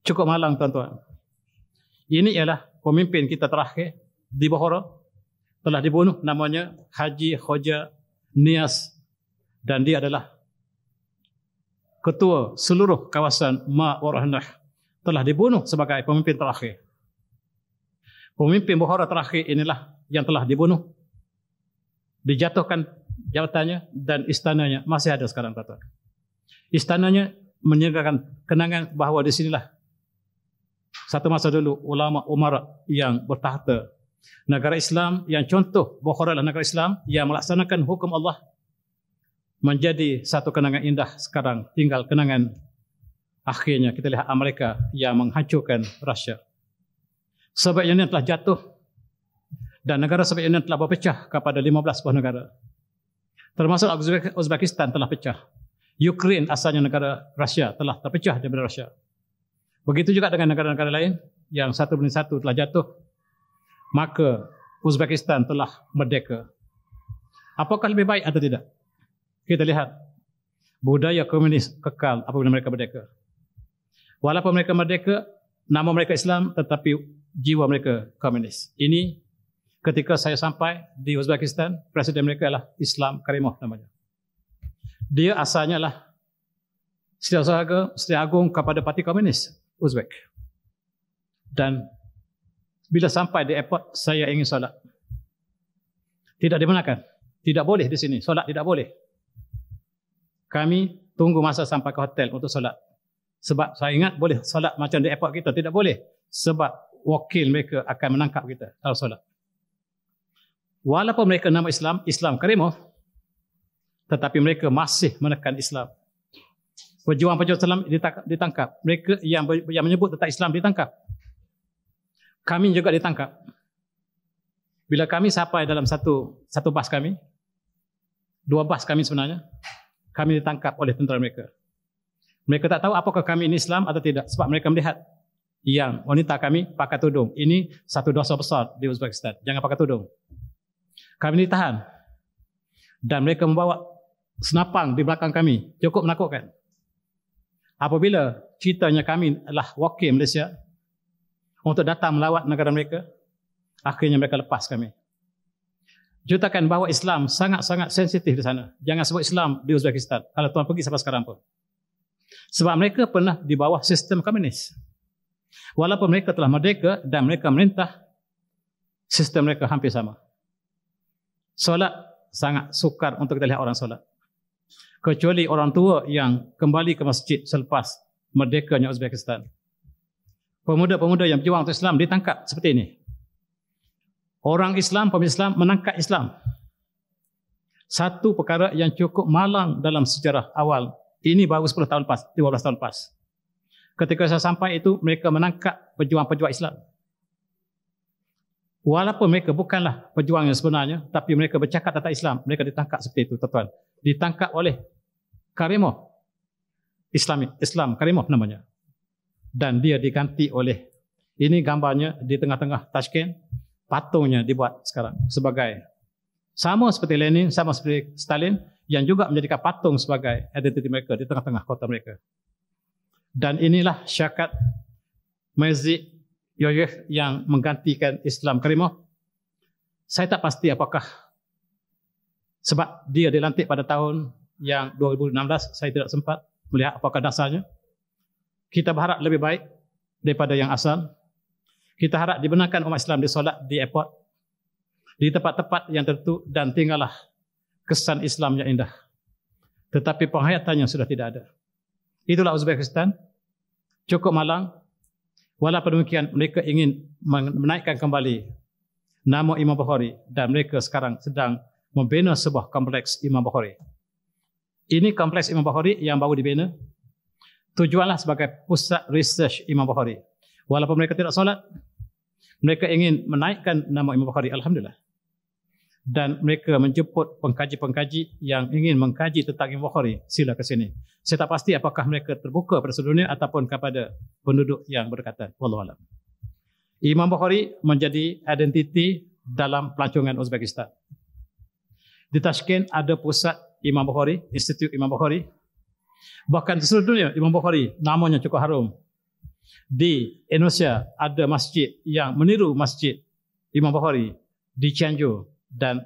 Cukup malang tuan-tuan. Ini ialah pemimpin kita terakhir di Bukhara. Telah dibunuh, namanya Haji Khoja Nias, dan dia adalah ketua seluruh kawasan Ma-Warahnah. Telah dibunuh sebagai pemimpin terakhir. Pemimpin Bukhara terakhir inilah yang telah dibunuh, dijatuhkan jabatannya, dan istananya masih ada sekarang. Istananya menyediakan kenangan bahawa di sinilah satu masa dulu ulama umara yang bertahta. Negara Islam yang contoh, Bukhara adalah negara Islam yang melaksanakan hukum Allah, menjadi satu kenangan indah. Sekarang tinggal kenangan akhirnya kita lihat Amerika yang menghancurkan Rusia. Soviet Union telah jatuh dan negara Soviet Union telah berpecah kepada 15 buah negara. Termasuk Uzbekistan telah pecah. Ukraine asalnya negara Rusia telah terpecah daripada Rusia. Begitu juga dengan negara-negara lain yang satu demi satu telah jatuh. Maka Uzbekistan telah merdeka. Apakah lebih baik atau tidak? Kita lihat budaya komunis kekal apabila mereka merdeka. Walaupun mereka merdeka, nama mereka Islam tetapi jiwa mereka komunis. Ini ketika saya sampai di Uzbekistan, presiden mereka adalah Islam Karimov namanya. Dia asalnya adalah Setiausaha Agung kepada Parti Komunis Uzbek. Dan bila sampai di airport, saya ingin solat. Tidak dibenarkan. Tidak boleh di sini. Solat tidak boleh. Kami tunggu masa sampai ke hotel untuk solat. Sebab saya ingat boleh solat macam di airport kita. Tidak boleh. Sebab wakil mereka akan menangkap kita kalau solat. Walaupun mereka nama Islam, Islam Karimov, tetapi mereka masih menekan Islam. Pejuang-pejuang Islam ditangkap. Mereka yang menyebut tentang Islam ditangkap. Kami juga ditangkap. Bila kami sampai dalam satu bas kami, 2 bas kami sebenarnya, kami ditangkap oleh tentera mereka. Mereka tak tahu apakah kami ini Islam atau tidak. Sebab mereka melihat yang wanita kami pakai tudung. Ini satu dosa besar di Uzbekistan. Jangan pakai tudung. Kami ditahan. Dan mereka membawa senapang di belakang kami. Cukup menakutkan. Apabila ceritanya kami adalah wakil Malaysia untuk datang melawat negara mereka, akhirnya mereka lepas kami. Jutakan bahawa Islam sangat-sangat sensitif di sana. Jangan sebut Islam di Uzbekistan. Kalau tuan pergi sampai sekarang pun. Sebab mereka pernah di bawah sistem komunis. Walaupun mereka telah merdeka dan mereka merintah, sistem mereka hampir sama. Solat sangat sukar untuk kita lihat orang solat. Kecuali orang tua yang kembali ke masjid selepas merdekanya Uzbekistan. Pemuda-pemuda yang berjuang untuk Islam ditangkap seperti ini. Orang Islam, pemimpin Islam menangkap Islam. Satu perkara yang cukup malang dalam sejarah awal. Ini baru 10 tahun lepas, 12 tahun lepas. Ketika saya sampai itu, mereka menangkap pejuang-pejuang Islam. Walaupun mereka bukanlah pejuang yang sebenarnya, tapi mereka bercakap tentang Islam. Mereka ditangkap seperti itu, tuan-tuan. Ditangkap oleh Karimov. Islam Karimov namanya. Dan dia diganti oleh, ini gambarnya di tengah-tengah Tashkent. Patungnya dibuat sekarang sebagai sama seperti Lenin, sama seperti Stalin yang juga menjadikan patung sebagai identiti mereka di tengah-tengah kota mereka. Dan inilah syakat Maizi Yoyev yang menggantikan Islam Karimov. Saya tak pasti apakah sebab dia dilantik pada tahun yang 2016, saya tidak sempat melihat apakah dasarnya. Kita berharap lebih baik daripada yang asal. Kita harap dibenarkan umat Islam disolat di airport, di tempat-tempat yang tertentu dan tinggallah kesan Islam yang indah. Tetapi penghayatannya sudah tidak ada. Itulah Uzbekistan. Cukup malang. Walaupun demikian, mereka ingin menaikkan kembali nama Imam Bukhari dan mereka sekarang sedang membina sebuah kompleks Imam Bukhari. Ini kompleks Imam Bukhari yang baru dibina. Tujuanlah sebagai pusat research Imam Bukhari. Walaupun mereka tidak solat, mereka ingin menaikkan nama Imam Bukhari, alhamdulillah. Dan mereka menjemput pengkaji-pengkaji yang ingin mengkaji tentang Imam Bukhari, sila ke sini. Saya tak pasti apakah mereka terbuka pada seluruh dunia ataupun kepada penduduk yang berdekatan. Wallahu a'lam. Imam Bukhari menjadi identiti dalam pelancongan Uzbekistan. Di Tashkent ada pusat Imam Bukhari, Institut Imam Bukhari. Bahkan di seluruh dunia Imam Bukhari namanya cukup harum. Di Indonesia ada masjid yang meniru masjid Imam Bukhari di Cianjur, dan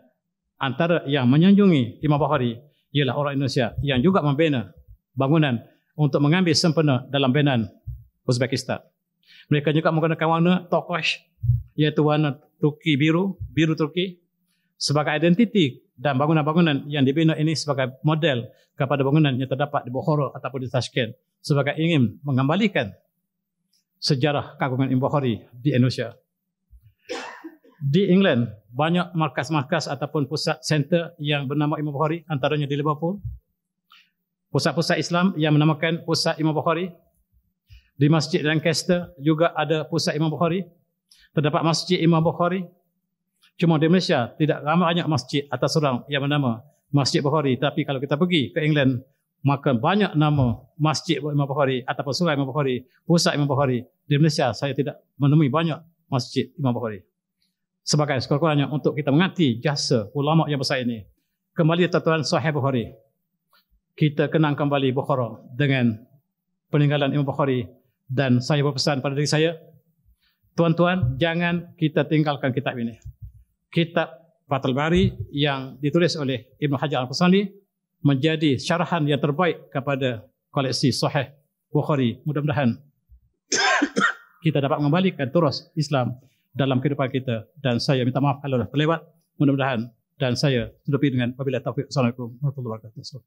antara yang menyanjungi Imam Bukhari ialah orang Indonesia yang juga membina bangunan untuk mengambil sempena dalam binaan Uzbekistan. Mereka juga menggunakan warna turquoise, iaitu warna Turki biru Turki sebagai identiti, dan bangunan-bangunan yang dibina ini sebagai model kepada bangunan yang terdapat di Bukhara ataupun di Tashkent sebagai ingin mengembalikan sejarah kagungan Imam Bukhari di Indonesia. Di England, banyak markas-markas ataupun pusat center yang bernama Imam Bukhari, antaranya di Liverpool. Pusat-pusat Islam yang menamakan pusat Imam Bukhari. Di Masjid Lancaster juga ada pusat Imam Bukhari. Terdapat Masjid Imam Bukhari. Cuma di Malaysia tidak ramai banyak masjid atas orang yang bernama Masjid Bukhari. Tapi kalau kita pergi ke England, maka banyak nama Masjid Imam Bukhari ataupun Surau Imam Bukhari, pusat Imam Bukhari. Di Malaysia saya tidak menemui banyak Masjid Imam Bukhari. Sebagai sekurang-kurangnya untuk kita mengerti jasa ulama yang besar ini. Kembali tuan-tuan, Sahih Bukhari. Kita kenang kembali Bukhara dengan peninggalan Imam Bukhari, dan saya berpesan pada diri saya, tuan-tuan, jangan kita tinggalkan kitab ini. Kitab Fathul Bari yang ditulis oleh Ibn Hajar Al-Asqalani menjadi syarahan yang terbaik kepada koleksi Sahih Bukhari. Mudah-mudahan kita dapat mengembalikan terus Islam dalam kehidupan kita, dan saya minta maaf kalau dah terlewat. Mudah-mudahan, dan saya tutupi dengan wabillahi taufiq. Assalamualaikum warahmatullahi wabarakatuh.